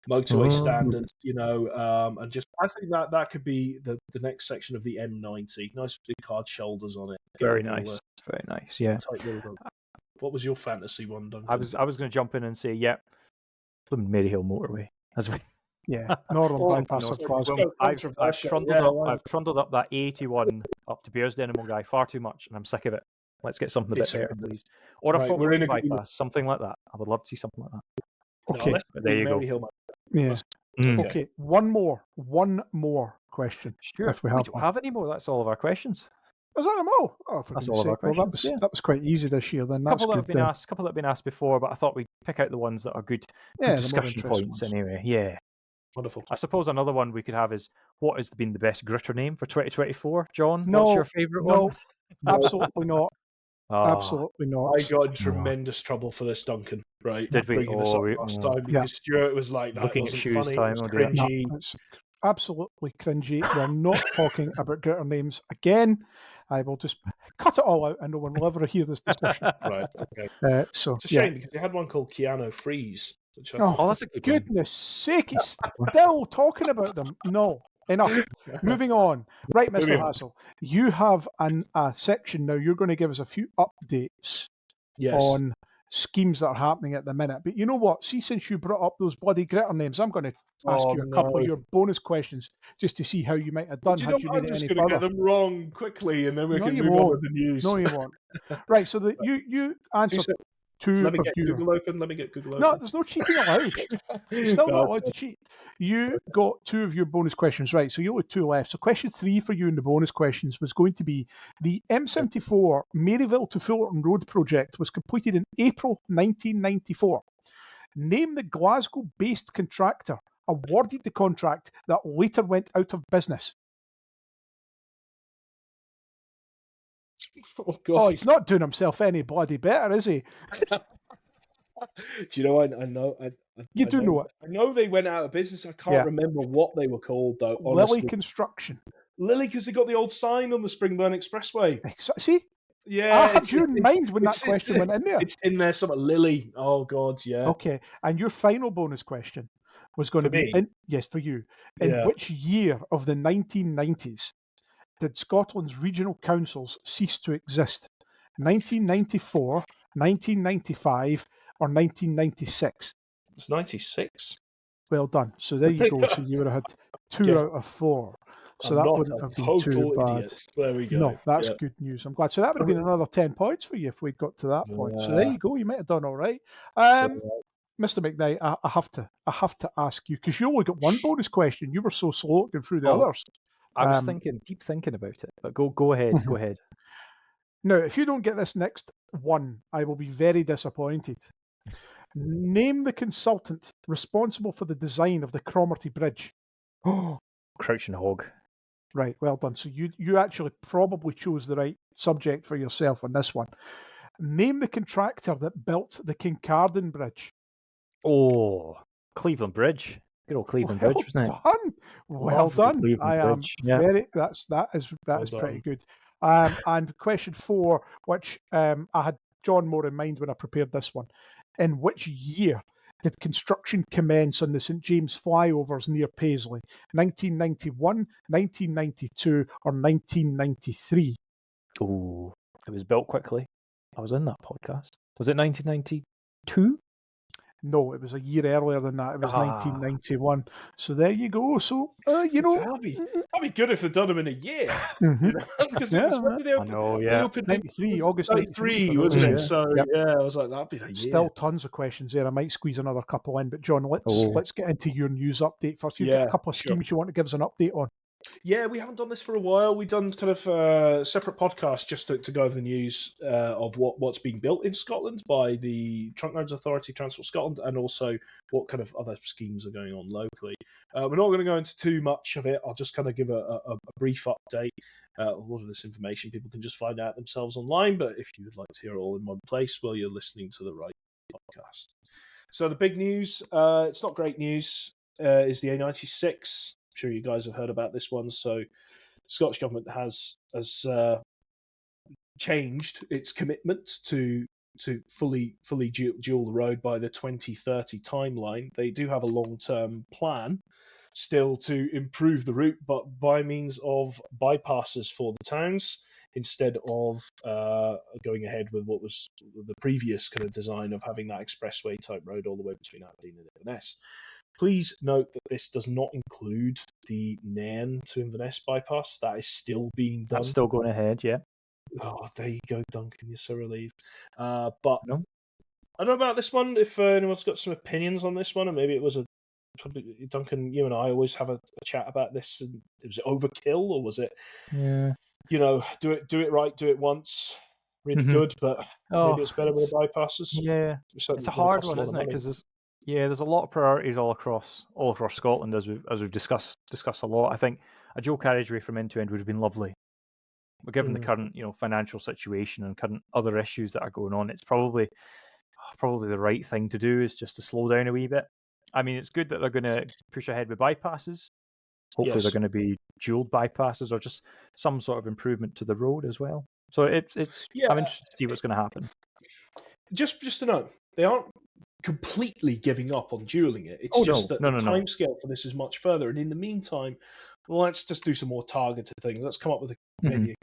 motorway standards, and just I think that could be the next section of the M90. Nice big hard shoulders on it. Very nice. Very nice. Yeah. Tight little. What was your fantasy one, Duncan? I was going to jump in and say, Maryhill motorway as well. Yeah, Northern bypass of Glasgow. I've trundled up that A81 up to Bearsden and Mulgai far too much, and I'm sick of it. Let's get something a bit better, please. Or a Falkland bypass, something like that. I would love to see something like that. Okay, there you go. Yeah. Okay, one more question. Sure. If we have don't have any more. That's all of our questions. Was that them all? Oh, for that's all of our questions. Well, that was quite easy this year. Then that's couple good. Couple that have been asked before, but I thought we'd pick out the ones that are good, good discussion points anyway. Yeah. Wonderful. I suppose another one we could have is what has been the best gritter name for 2024? John, what's your favourite one? Absolutely not. Absolutely not. I got in tremendous trouble for this, Duncan. Right? Did we? Bringing this up last time because Stuart was like, "That wasn't funny. It was cringy." No, it's absolutely cringy. We're not talking about gritter names again. I will just cut it all out, and no one will ever hear this discussion. Right. Okay. It's a shame because they had one called Keanu Freeze. Which that's a good goodness sake! He's still talking about them. No. Enough. Moving on. Right, Mr. Hassel, you have a section now. You're going to give us a few updates on schemes that are happening at the minute. But you know what? See, since you brought up those bloody gritter names, I'm going to ask you a couple of your bonus questions just to see how you might have done. I'm just going to get them wrong quickly, and then we can move on with the news. No, you won't. Right, so you answered Let me get Google open. No, there's no cheating allowed. You're still not allowed to cheat. You got two of your bonus questions right, so you only have two left. So question 3 for you in the bonus questions was going to be the M74 Maryville to Fullerton Road project was completed in April 1994. Name the Glasgow-based contractor awarded the contract that later went out of business. Oh, God. Oh, he's not doing himself any bloody better, is he? Do you know? I know. You do know it. I know they went out of business. I can't remember what they were called, though. Honestly. Lily Construction. Lily, because they got the old sign on the Springburn Expressway. See? Yeah. I had you in mind when that question went in there. It's in there somewhere. Lily. Oh, God, yeah. Okay. And your final bonus question was going to be... for you. In which year of the 1990s did Scotland's regional councils cease to exist? 1994, 1995, or 1996? It's 96. Well done. So there you go. So you would have had 2 out of 4. So that wouldn't have been too bad. There we go. No, that's good news. I'm glad. So that would have been another 10 points for you if we'd got to that point. So there you go. You might have done all right. Mr. McKnight, I have to ask you, because you only got one bonus question. You were so slow at going through the others. I was deep thinking about it, but go ahead, go ahead. Now, if you don't get this next one, I will be very disappointed. Name the consultant responsible for the design of the Cromarty Bridge. Oh, Crouching Hog. Right, well done. So you actually probably chose the right subject for yourself on this one. Name the contractor that built the Kincardine Bridge. Oh, Cleveland Bridge. Good old Cleveland Bridge, wasn't it? Well done. I am very. That is pretty good. And question 4, which I had John more in mind when I prepared this one. In which year did construction commence on the St James flyovers near Paisley? 1991, 1992, or 1993? Oh, it was built quickly. I was in that podcast. Was it 1992? No, it was a year earlier than that. It was 1991. So there you go. So, that'd be good if they'd done them in a year. Because they opened 93, August 93, wasn't it? So, I was like, that'd be a year. Still tons of questions there. I might squeeze another couple in. But, John, let's get into your news update first. You've got a couple of schemes you want to give us an update on. Yeah, we haven't done this for a while. We've done kind of separate podcasts just to go over the news of what's being built in Scotland by the Trunk Roads Authority, Transport Scotland, and also what kind of other schemes are going on locally. We're not going to go into too much of it. I'll just kind of give a brief update. A lot of this information people can just find out themselves online, but if you would like to hear it all in one place, well, you're listening to the right podcast. So the big news, it's not great news, is the A96. Sure you guys have heard about this one. So the Scottish Government has changed its commitment to to fully dual the road by the 2030 timeline. They do have a long-term plan still to improve the route, but by means of bypasses for the towns instead of going ahead with what was the previous kind of design of having that expressway type road all the way between Aberdeen and Inverness. Please note that this does not include the Nairn to Inverness bypass. That is still being done. That's still going ahead, yeah. Oh, there you go, Duncan. You're so relieved. But no? I don't know about this one. If anyone's got some opinions on this one, and maybe it was Duncan, you and I always have a chat about this. And was it overkill, or was it? Yeah. Do it right, do it once. Really good, but maybe it's better with the bypasses. Yeah, it's a hard one, isn't it? Because there's a lot of priorities all across Scotland, as we've discussed a lot. I think a dual carriageway from end to end would have been lovely, but given the current financial situation and current other issues that are going on, it's probably the right thing to do is just to slow down a wee bit. I mean, it's good that they're going to push ahead with bypasses. Hopefully, they're going to be dual bypasses or just some sort of improvement to the road as well. So I'm interested to see what's going to happen. Just to note, they aren't completely giving up on dualling it. It's the timescale for this is much further. And in the meantime, let's just do some more targeted things. Let's come up with maybe a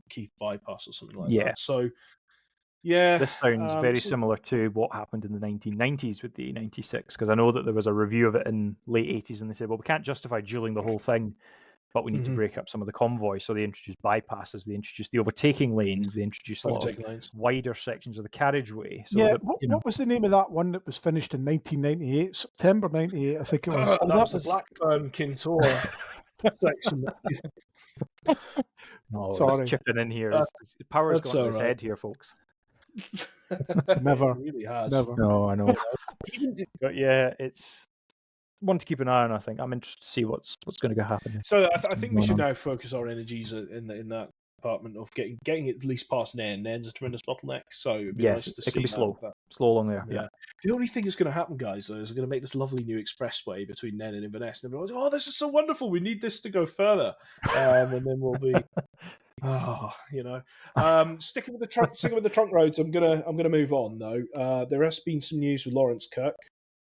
Keith bypass or something like that. So, this sounds very similar to what happened in the 1990s with the A96, because I know that there was a review of it in late 80s, and they said, well, we can't justify dualling the whole thing, but we need to break up some of the convoys. So they introduced bypasses, they introduced the overtaking lanes, they introduced a lot of wider sections of the carriageway. So what was the name of that one that was finished in 1998? September 98, I think it was. That was the Blackburn Kintora section. Sorry. Chipping in here. Power's gone to his head here, folks. Never. It really has. Never. No, I know. But it's one to keep an eye on. I think I'm interested to see what's going to happen. So I think we should now focus our energies in that department of getting at least past Nairn. Nairn's a tremendous bottleneck, so it'd be nice to see it can be slow along there. Yeah. The only thing that's going to happen, guys, though, is they're going to make this lovely new expressway between Nairn and Inverness, and everyone's oh, this is so wonderful. We need this to go further, and then we'll be. Sticking with the trunk roads, I'm gonna move on though. There has been some news with Lawrence Kirk.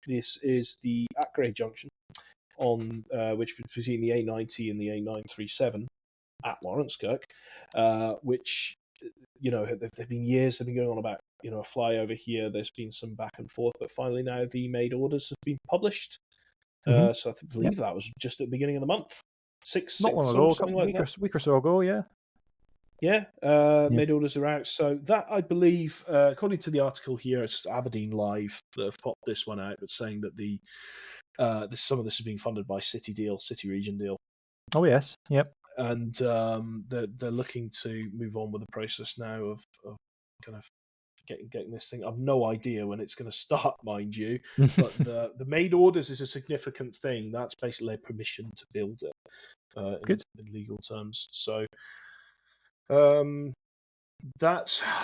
This is the Acray junction on which between the A90 and the A937 at Lawrence Kirk, which there've been years they've been going on about a flyover here. There's been some back and forth, but finally now the made orders have been published. So I believe that was just at the beginning of the month. Not long ago, a week or so ago, yeah. Yeah, made orders are out. So that, I believe, according to the article here, it's Aberdeen Live that have popped this one out, but saying that some of this is being funded by City Region Deal. Oh, yes. Yep. And they're looking to move on with the process now of kind of getting this thing. I've no idea when it's going to start, mind you, but the made orders is a significant thing. That's basically a permission to build it in legal terms. So... is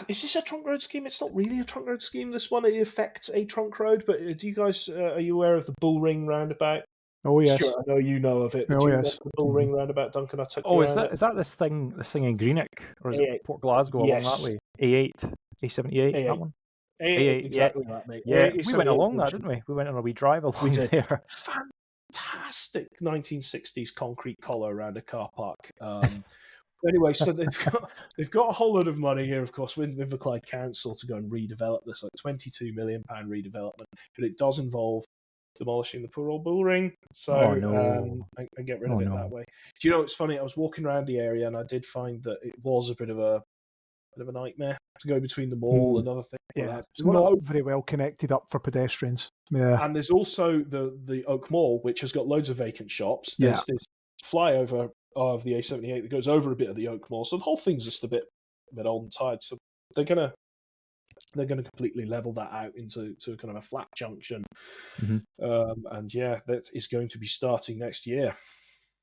this a trunk road scheme? It's not really a trunk road scheme. This one, it affects a trunk road. But do you guys are you aware of the Bull Ring roundabout? Oh yes, sure, I know you know of it. But do you know the Bull Ring roundabout, Duncan? I took you is that this thing in Greenock, or is it Port Glasgow along that way? A8, A78, that one. A8, exactly that, mate. Yeah, we went along that, didn't we? We went on a wee drive along there. Fantastic 1960s concrete collar around a car park. Anyway, so they've got a whole lot of money here, of course, with the Clyde Council to go and redevelop this, like £22 million redevelopment, but it does involve demolishing the poor old Bull Ring, so I get rid of it that way. Do you know, it's funny, I was walking around the area and I did find that it was a bit of a nightmare to go between the mall and other things. Yeah, it's not very well connected up for pedestrians. Yeah, and there's also the Oak Mall, which has got loads of vacant shops. There's this flyover of the A78 that goes over a bit of the Oak Mall, so the whole thing's just a bit old and tired. So they're gonna completely level that out into kind of a flat junction, and that is going to be starting next year.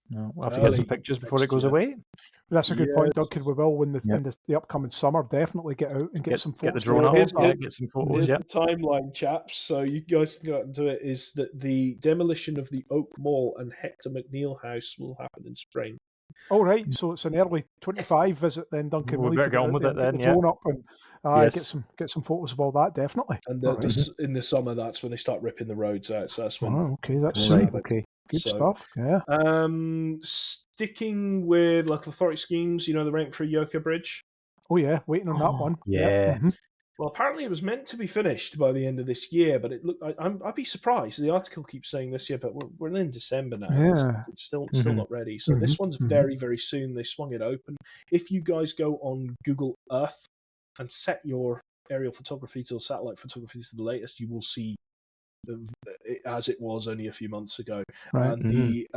No, we'll have to get some pictures before it goes away. That's a good point, Duncan. We will, in the upcoming summer, definitely get out and get some photos. Get the drone up, get some photos. The timeline, chaps, so you guys can go out and do it, is that the demolition of the Oak Mall and Hector McNeil House will happen in spring. Oh, right. So it's an early 25 visit then, Duncan. We better get on with it then, get the drone up and yes. get some photos of all that, definitely. And Right. in the summer, that's when they start ripping the roads out. So that's when. Oh, okay, that's Right, sweet. okay. Good stuff. Yeah. Sticking with local authority schemes, the Renfrew Yoker Bridge. Oh yeah, waiting on that one. Yeah. Mm-hmm. Well, apparently it was meant to be finished by the end of this year, but it looked. I'd be surprised. The article keeps saying this year, but we're in December now. Yeah. It's still not ready. So this one's very, very soon. They swung it open. If you guys go on Google Earth and set your aerial photography to satellite photography to the latest, you will see it as it was only a few months ago. Right. And the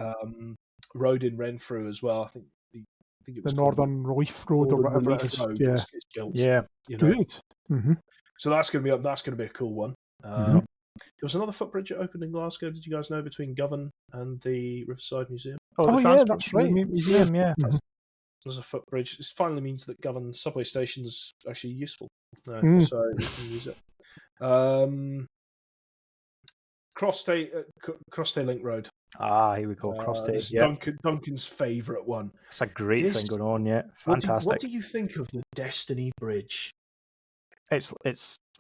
road in Renfrew as well. I think it was the Northern Relief Road or whatever it is. Road yeah. is built. Yeah. Good. Mm-hmm. So that's going to be a cool one. There was another footbridge that opened in Glasgow. Did you guys know, between Govan and the Riverside Museum? Oh yeah, that's right. Museum, yeah. There's a footbridge. It finally means that Govan subway station's actually useful now, so you can use it. Crossday Link Road. Here we go. Crossday. Yeah. Duncan's favourite one. It's a great thing going on. Yeah, fantastic. What do you think of the Destiny Bridge? It's.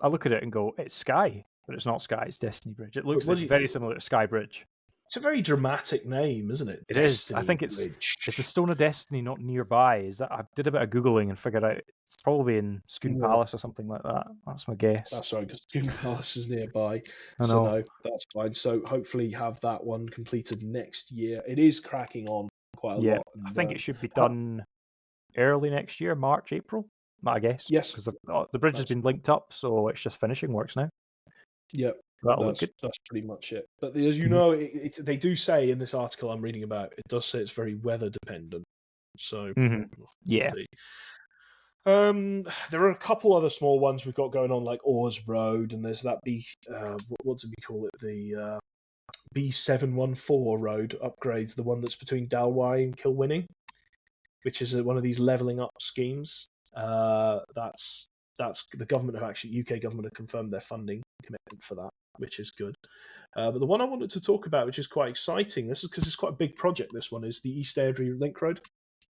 I look at it and go, it's Sky, but it's not Sky. It's Destiny Bridge. It looks very similar to Sky Bridge. It's a very dramatic name, isn't it? It is. I think it's the Stone of Destiny, not nearby. Is that? I did a bit of googling and figured out it's probably in Scone Palace or something like that. That's my guess. That's right, because Scone Palace is nearby. I know. So no, that's fine. So hopefully have that one completed next year. It is cracking on quite a lot. I think it should be done early next year, March, April. I guess. Yes, because the bridge has been linked up, so it's just finishing works now. Yeah. That's pretty much it. But as you know, they do say in this article I'm reading about, it does say it's very weather dependent. So yeah. There are a couple other small ones we've got going on, like Oars Road, and there's that what do we call it? The B714 road upgrades, the one that's between Dalwye and Kilwinning, which is one of these levelling up schemes. That's the government UK government have confirmed their funding commitment for that, which is good. But the one I wanted to talk about, which is quite exciting, this is because it's quite a big project. This one is the East Airdrie Link Road.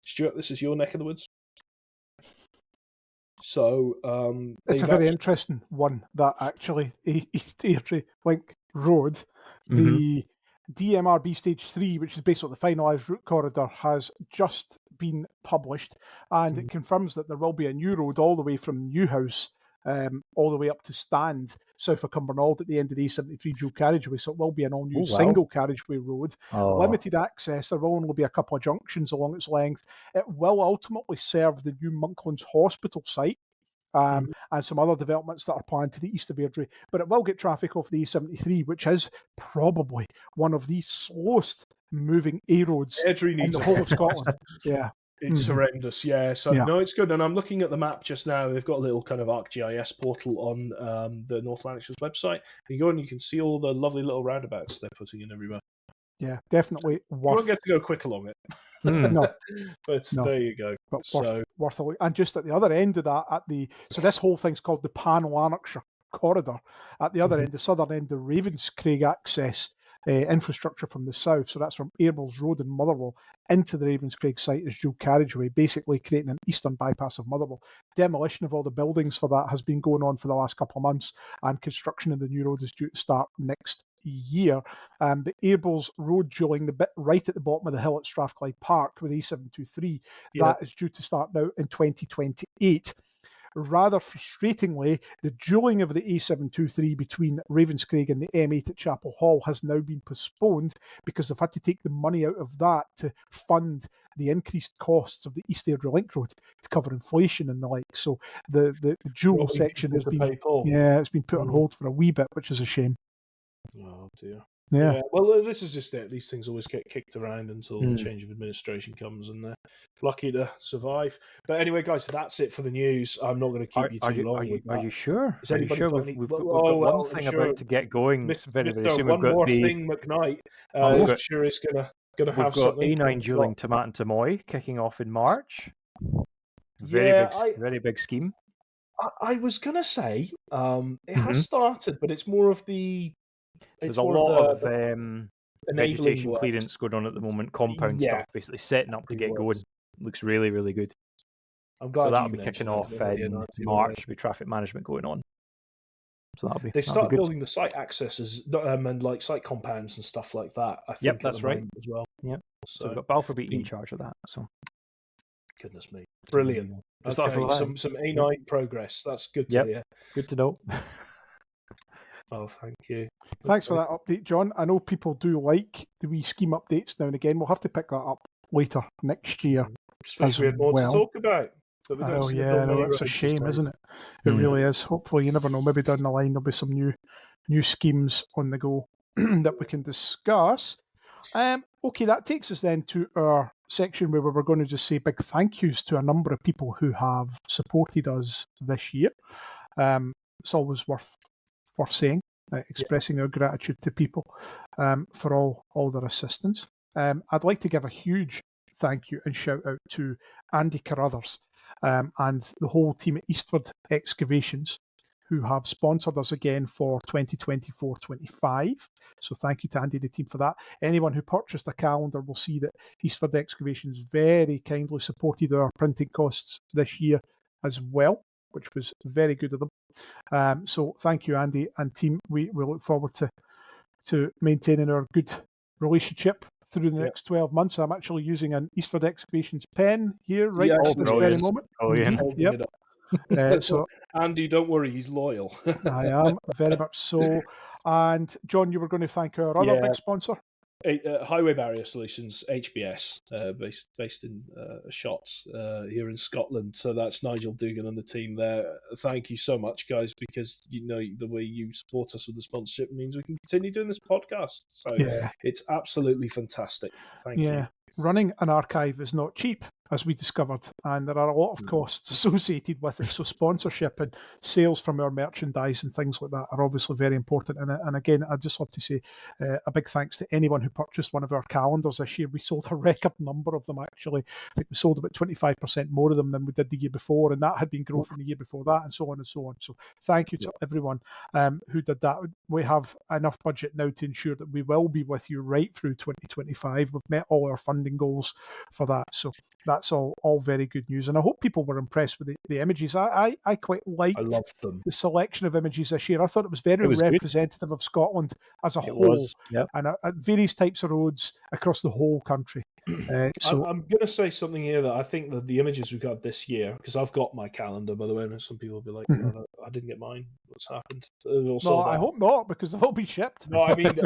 Stuart, this is your neck of the woods. So it's a very interesting one, that actually East Airdrie Link Road, the DMRB Stage 3, which is basically the finalised route corridor, has just been published, and it confirms that there will be a new road all the way from Newhouse all the way up to Stand, south of Cumbernauld, at the end of the A73 dual carriageway. So it will be an all-new single carriageway road. Limited access. There will only be a couple of junctions along its length. It will ultimately serve the new Monklands Hospital site, and some other developments that are planned to the east of Airdrie. But it will get traffic off the A73, which is probably one of the slowest moving A roads in the whole of Scotland. Yeah. It's horrendous, yeah. So no, it's good. And I'm looking at the map just now. They've got a little kind of ArcGIS portal on the North Lanarkshire's website. You go and you can see all the lovely little roundabouts they're putting in everywhere. Yeah, definitely worth. You won't get to go quick along it. No. There you go. But worth a look. And just at the other end of that, so this whole thing's called the Pan Lanarkshire Corridor. At the other end, the southern end, the Ravenscraig access infrastructure from the south. So that's from Airballs Road in Motherwell into the Ravenscraig site as dual carriageway, basically creating an eastern bypass of Motherwell. Demolition of all the buildings for that has been going on for the last couple of months, and construction of the new road is due to start next year. The Airballs Road dualling, the bit right at the bottom of the hill at Strathclyde Park with A723, that is due to start now in 2028. Rather frustratingly, the dualling of the A723 between Ravenscraig and the M8 at Chapel Hall has now been postponed because they've had to take the money out of that to fund the increased costs of the East Airdrie Link Road to cover inflation and the like. So the dual section has been it's been put on hold for a wee bit, which is a shame. Oh dear. Yeah. Well, this is just it. These things always get kicked around until the change of administration comes, and they're lucky to survive. But anyway, guys, that's it for the news. I'm not going to keep you too long. Are you sure? Is anybody sure? We've got one thing about to get going very, very soon. One more thing, McKnight. I'm sure it's going to have something. We've got A9 dualling Tomat and Tamoy kicking off in March. Very big scheme. I was going to say it has started, but it's more of the... There's a lot of vegetation work. clearance going on at the moment, compound stuff, basically setting up to get going. Looks really, really good. I'm glad that'll be kicking off in March with traffic management going on. So they start building the site accesses and like site compounds and stuff like that. I think that's right as well. Yep. So we've got Balfour Beatty in charge of that. So goodness me, brilliant. Okay, some A9 progress. That's good to hear. Good to know. Oh, thank you. Thanks for that update, John. I know people do like the wee scheme updates now and again. We'll have to pick that up later next year. Especially we had more to talk about. That's a shame, isn't it? It really is. Hopefully, you never know. Maybe down the line there'll be some new schemes on the go that we can discuss. Okay, that takes us then to our section where we're going to just say big thank yous to a number of people who have supported us this year. It's always worth saying, expressing our gratitude to people for all their assistance. I'd like to give a huge thank you and shout out to Andy Carruthers and the whole team at Eastford Excavations, who have sponsored us again for 2024-25. So thank you to Andy and the team for that. Anyone who purchased a calendar will see that Eastford Excavations very kindly supported our printing costs this year as well, which was very good of them. So thank you, Andy and team. We look forward to maintaining our good relationship through the next 12 months. I'm actually using an Eastford Excavations pen here right at this very moment. So Andy, don't worry, he's loyal. I am, very much so. And John, you were going to thank our other big sponsor? Highway Barrier Solutions, HBS, based in Shotts here in Scotland. So that's Nigel Dugan and the team there. Thank you so much, guys, because the way you support us with the sponsorship means we can continue doing this podcast. So it's absolutely fantastic. Thank you. Running an archive is not cheap, as we discovered, and there are a lot of costs associated with it. So sponsorship and sales from our merchandise and things like that are obviously very important. And again, I just want to say a big thanks to anyone who purchased one of our calendars this year. We sold a record number of them, actually. I think we sold about 25% more of them than we did the year before, and that had been growth in the year before that, and so on and so on. So thank you to everyone who did that. We have enough budget now to ensure that we will be with you right through 2025. We've met all our funding goals for that. So that's all very good news. And I hope people were impressed with the images. I quite liked the selection of images this year. I thought it was very representative of Scotland as a whole, and various types of roads across the whole country. So I'm going to say something here that I think that the images we got this year, because I've got my calendar, by the way, and some people will be like, oh, I didn't get mine. What's happened? No, I hope not, because they've all been shipped. No, I mean,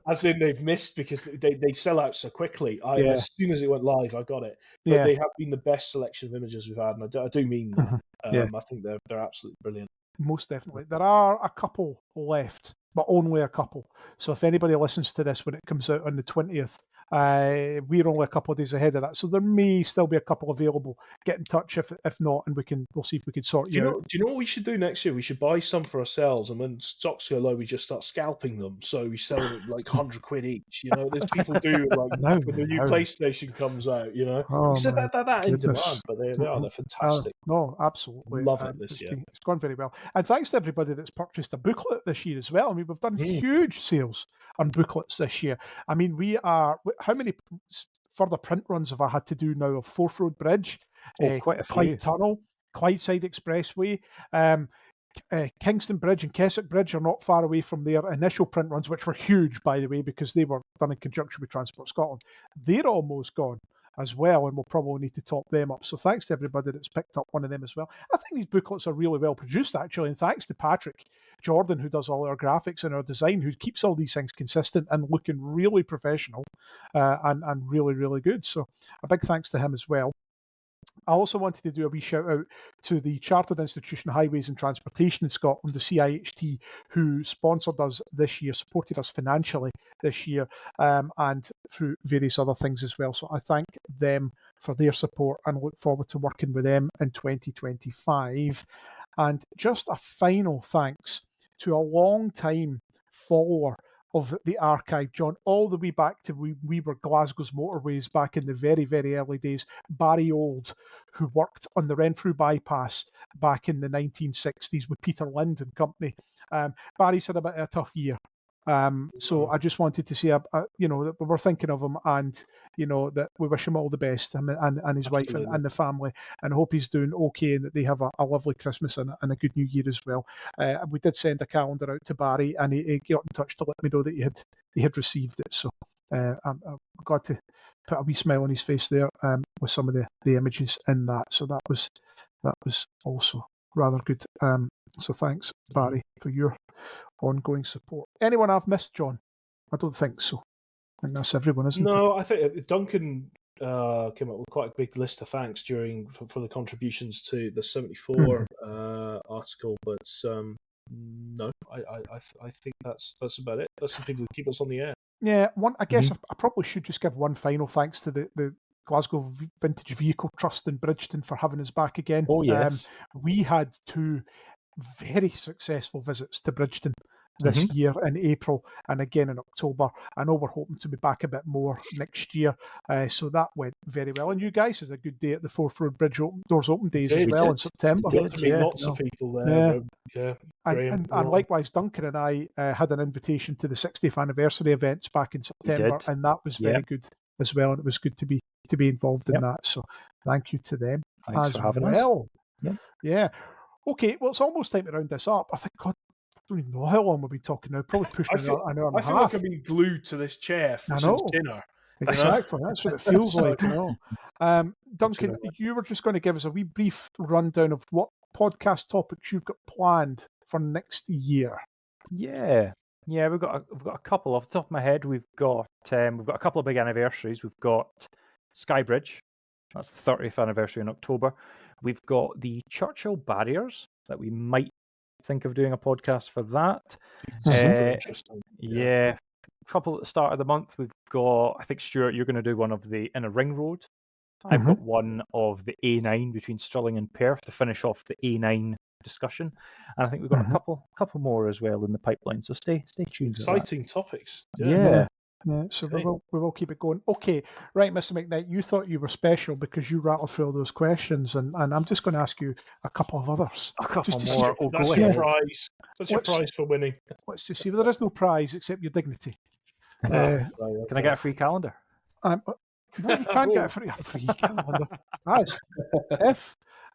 as in they've missed, because they sell out so quickly. As soon as it went live, I got it. But they have been the best selection of images we've had, and I do mean that. I think they're absolutely brilliant. Most definitely. There are a couple left, but only a couple. So if anybody listens to this when it comes out on the 20th, we're only a couple of days ahead of that. So there may still be a couple available. Get in touch if not, and we'll see if we can sort you out. Do you know what we should do next year? We should buy some for ourselves, and when stocks go low, we just start scalping them. So we sell them at like £100 each. There's people do when the new PlayStation comes out. So that in demand, but they're fantastic. No, absolutely, love it this year. It's gone very well, and thanks to everybody that's purchased a booklet this year as well. I mean, we've done huge sales on booklets this year. I mean, how many further print runs have I had to do now of Forth Road Bridge, quite a few. Clyde Tunnel, Clydeside Expressway, Kingston Bridge and Keswick Bridge are not far away from their initial print runs, which were huge, by the way, because they were done in conjunction with Transport Scotland. They're almost gone as well, and we'll probably need to top them up. So thanks to everybody that's picked up one of them as well. I think these booklets are really well produced, actually, and thanks to Patrick Jordan, who does all our graphics and our design, who keeps all these things consistent and looking really professional and really, really good. So a big thanks to him as well. I also wanted to do a wee shout out to the Chartered Institution Highways and Transportation in Scotland, the CIHT, who sponsored us this year, supported us financially this year, and through various other things as well. So I thank them for their support and look forward to working with them in 2025. And just a final thanks to a long-time follower of the archive, John, all the way back to we were Glasgow's Motorways back in the very, very early days. Barry Old, who worked on the Renfrew bypass back in the 1960s with Peter Lind and company. Barry's had a bit of a tough year So I just wanted to say, that we were thinking of him, and that we wish him all the best, him and his wife and the family, and I hope he's doing okay, and that they have a lovely Christmas and a good New Year as well. We did send a calendar out to Barry, and he got in touch to let me know that he had received it. So I'm glad to put a wee smile on his face there with some of the images in that. So that was also rather good. So thanks, Barry, for your ongoing support. Anyone I've missed, John? I don't think so. I think that's everyone, isn't it? No, I think Duncan came up with quite a big list of thanks for the contributions to the 74 article, but no, I think that's about it. That's the people who keep us on the air. Yeah, I guess I probably should just give one final thanks to the Glasgow Vintage Vehicle Trust in Bridgeton for having us back again. Oh, yes. We had 2 very successful visits to Bridgeton this year in April and again in October. I know we're hoping to be back a bit more next year. So that went very well. And you guys had a good day at the Forth Road Bridge Doors Open Days as well in September. Lots of people there. Yeah. And likewise, Duncan and I had an invitation to the 60th anniversary events back in September, and that was very good as well. And it was good to be involved in that. So thank you to them. Thanks for having us. Yeah. Okay, well, it's almost time to round this up. I think, God, I don't even know how long we'll be talking now. Probably pushing an hour and a half. I feel like I've been glued to this chair since dinner. Exactly, that's what it feels like. Duncan, you were just going to give us a wee brief rundown of what podcast topics you've got planned for next year. Yeah, we've got a couple off the top of my head. We've got a couple of big anniversaries. We've got Skybridge. That's the 30th anniversary in October. We've got the Churchill Barriers that we might think of doing a podcast for that. Super interesting. Yeah. A couple at the start of the month. We've got, I think, Stuart, you're going to do one of the Inner Ring Road. I've got one of the A9 between Stirling and Perth to finish off the A9 discussion. And I think we've got a couple more as well in the pipeline. So stay tuned. Exciting topics. Yeah, so we will keep it going. Okay, right, Mr. McKnight, you thought you were special because you rattled through all those questions, and I'm just going to ask you a couple of others. A couple more. That's your prize. That's your prize for winning. Let's just see. Well, there is no prize except your dignity. Can I get a free calendar? No, you can't get a free calendar. Right,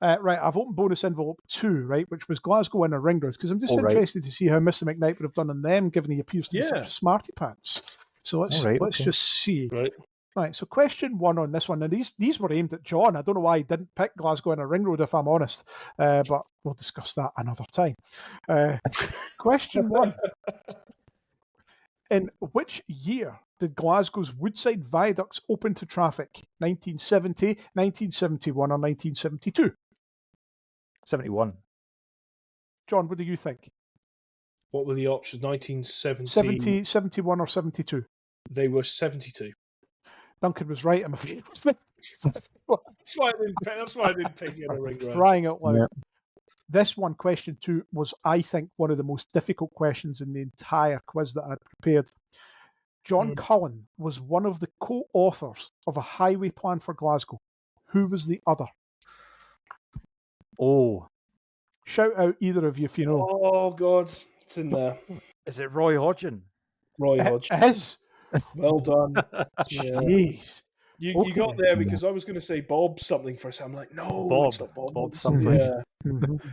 I've opened bonus envelope 2, right, which was Glasgow Inner Ring Road, because I'm just interested to see how Mr. McKnight would have done on them, given he appears to be such a smarty pants. So let's just see. Right, so question 1 on this one. Now, these were aimed at John. I don't know why he didn't pick Glasgow Inner Ring Road, if I'm honest, but we'll discuss that another time. Question 1. In which year did Glasgow's Woodside Viaducts open to traffic? 1970, 1971 or 1972? 71. John, what do you think? What were the options? 1970, 71 or 72? They were 72. Duncan was right, I'm afraid. That's why I didn't pick Inner Ring Road. Crying out loud. Yep. This one, question 2, was, I think, one of the most difficult questions in the entire quiz that I'd prepared. John Cullen was one of the co-authors of a highway plan for Glasgow. Who was the other? Oh. Shout out either of you if you know. Oh, God. It's in there. Is it Roy Hodgson? Roy Hodgson. It is. Well done. Jeez. You got there because I was going to say Bob something for a second. I'm like, no, it's not Bob. Bob something. Yeah.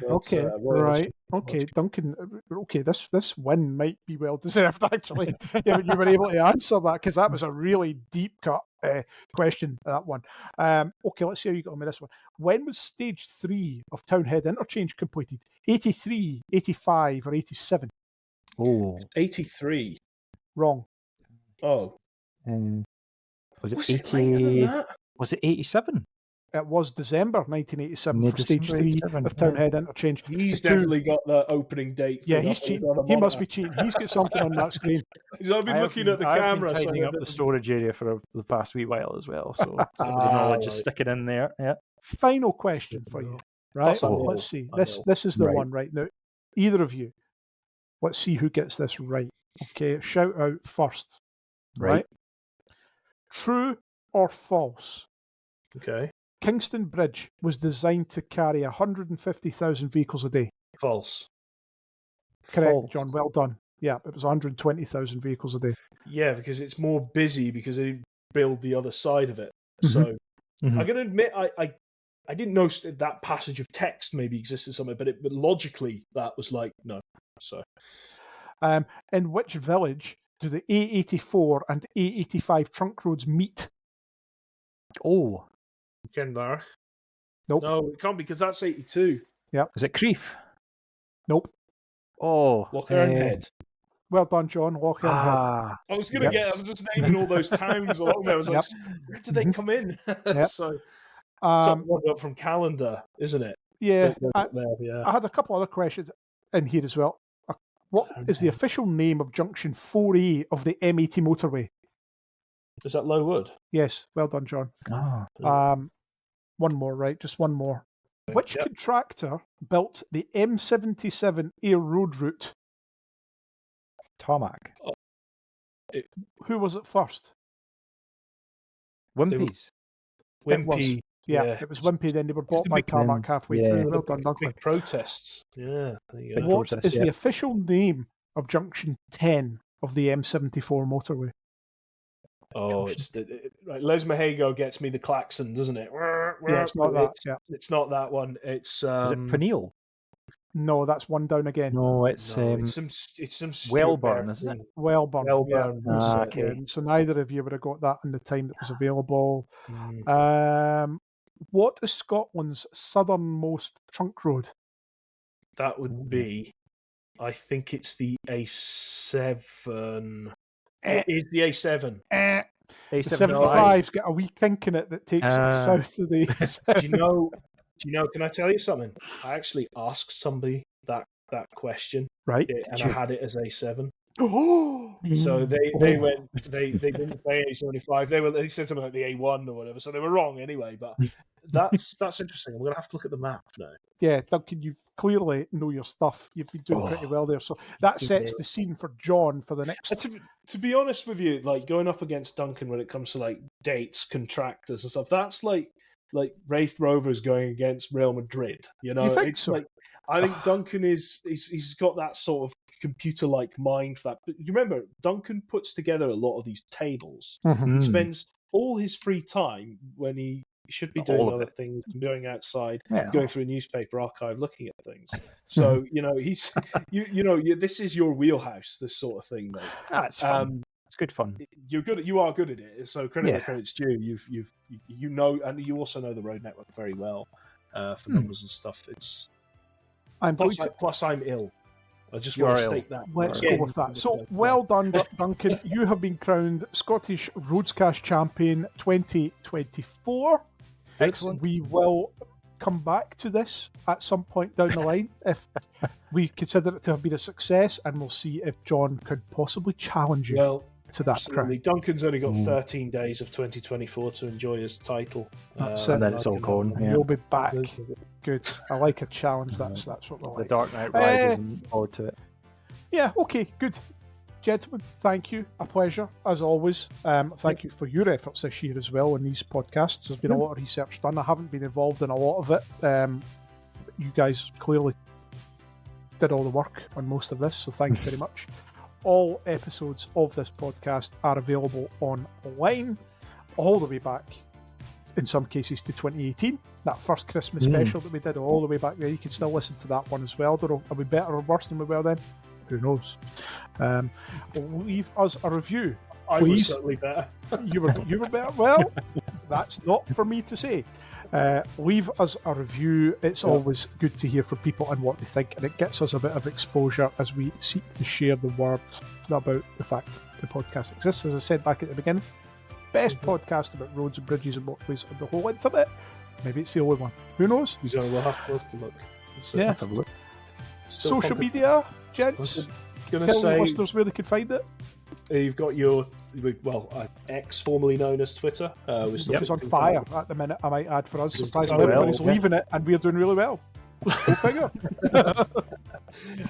Okay, right. Okay, Duncan. Okay, this win might be well deserved, actually. You were able to answer that, because that was a really deep cut question, that one. Okay, let's see how you got on with this one. When was stage 3 of Townhead Interchange completed? 83, 85 or 87? Oh. 83. Wrong. Oh. Was it 80? Was it 87? It was December 1987 for stage 3 of Townhead Interchange. He's definitely got the opening date. Yeah, he's cheating. He must be cheating. He's got something on that screen. He's I've been looking at the camera. I've been tidying up the storage area for the past wee while as well. So the knowledge is sticking in there. Yeah. Final question for you. Right. Let's see. This is the one right now. Either of you. Let's see who gets this right. Okay. Shout out first. Right. True or false? Okay. Kingston Bridge was designed to carry 150,000 vehicles a day. False. Correct, False. John. Well done. Yeah, it was 120,000 vehicles a day. Yeah, because it's more busy because they build the other side of it. Mhm. So I'm going to admit I didn't know that passage of text maybe existed somewhere, but logically that was like, no. So, in which village do the A84 and A85 trunk roads meet? Oh, Kenbarth. Nope. No, it can't because that's 82. Yep. is it Creef? Nope. Oh, Lochernhead. Well done, John. Lochernhead. Ah, I was gonna I was just naming all those towns along there. I was like, where did they come in? Yep. So one up from Calendar, isn't it? Yeah, Yeah. I had a couple other questions in here as well. What is the official name of Junction 4A of the M80 motorway? Is that Lowood? Yes, well done, John. One more, right? Just one more. Which contractor built the M77 Air Road route? Tarmac. Who was it first? Wimpy's. Wimpy. It was Wimpy. Then they were bought by Tarmac halfway through. Well done, Dunkley. Big protests. Yeah. What is the official name of Junction 10 of the M74 motorway? Oh, it's right. Les Mahago gets me the klaxon, doesn't it? Yeah, it's not that. It's not that one. It's Is it Peniel? No, that's one down again. No, it's some Wellburn, isn't it? Wellburn. Wellburn. Yeah. Okay. So neither of you would have got that in the time that was available. What is Scotland's southernmost trunk road? That would be, I think it's the A7. It is the A7. The 75's got a wee kink in it that takes it south of the A7. Do you know? Can I tell you something? I actually asked somebody that question, right? And I had it as A7. Oh, so they went. They didn't say A75. They said something like the A1 or whatever. So they were wrong anyway. But that's interesting. I'm gonna have to look at the map now. Yeah, Duncan, you clearly know your stuff. You've been doing pretty well there. So that sets the scene for John for the next. To be honest with you, like going up against Duncan when it comes to like dates, contractors and stuff, that's like Wraith Rovers going against Real Madrid. You know, you think so? Like, I think Duncan he's got that sort of computer-like mind for that. But you remember, Duncan puts together a lot of these tables. Mm-hmm. He spends all his free time when he should be doing other things, going outside, going through a newspaper archive, looking at things. So he's this is your wheelhouse, this sort of thing, mate. It's fun. It's good fun. You are good at it. So credit's due. You know, and you also know the road network very well for numbers and stuff. Plus I'm ill. I just want to state that. Let's go with that. So well done, Duncan. You have been crowned Scottish Roadscast Champion 2024. Excellent. We will come back to this at some point down the line if we consider it to have been a success, and we'll see if John could possibly challenge you to that absolutely. Duncan's only got 13 days of 2024 to enjoy his title. That's and then it's all gone. We'll be back. Good. I like a challenge. That's what we like. The Dark Knight Rises and forward to it. Yeah, okay, good. Gentlemen, thank you. A pleasure, as always. Thank you for your efforts this year as well on these podcasts. There's been a lot of research done. I haven't been involved in a lot of it. You guys clearly did all the work on most of this, so thank you very much. All episodes of this podcast are available online, all the way back, in some cases, to 2018. That first Christmas special that we did, all the way back there. You can still listen to that one as well. Don't know, are we better or worse than we were then? Who knows? Leave us a review. I was certainly better. You were better. Well, that's not for me to say. Leave us a review. It's always good to hear from people and what they think, and it gets us a bit of exposure as we seek to share the word about the fact that the podcast exists. As I said back at the beginning, best podcast about roads and bridges and motorways on the whole internet. Maybe it's the only one. Who knows? So we'll have to look. Have a look. Social media, gents. Tell the listeners where they can find it. You've got your X, formerly known as Twitter. Which is on fire at the minute, I might add, for us. Surprisingly, everybody's leaving it, and we're doing really well. Go figure.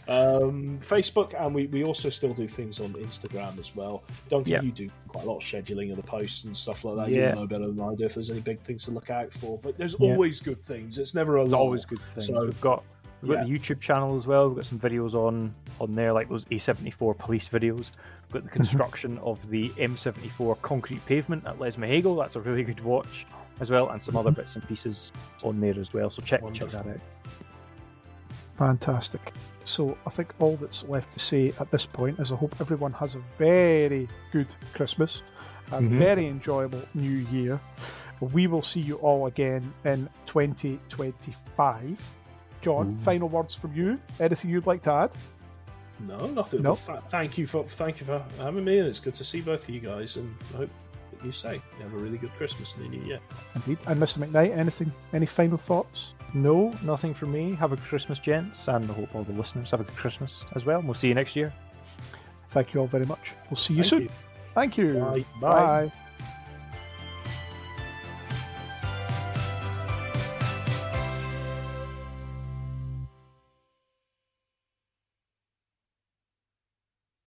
Facebook, and we also still do things on Instagram as well. Duncan, you do quite a lot of scheduling of the posts and stuff like that. You know better than I do if there's any big things to look out for. But there's always good things. It's never a lull. Always good things. So we've got We've got the YouTube channel as well. We've got some videos on there, like those A74 police videos. We've got the construction of the M74 concrete pavement at Les Mahagel. That's a really good watch as well, and some other bits and pieces on there as well. So check that out. Fantastic. So I think all that's left to say at this point is I hope everyone has a very good Christmas, a very enjoyable New Year. We will see you all again in 2025. John, final words from you. Anything you'd like to add? No, nothing. No. Thank you for having me, and it's good to see both of you guys. And I hope that you have a really good Christmas and a New Year. Indeed. And Mr. McKnight, any final thoughts? No, nothing from me. Have a good Christmas, gents, and I hope all the listeners have a good Christmas as well. We'll see you next year. Thank you all very much. We'll see you soon. Thank you. Bye. Bye.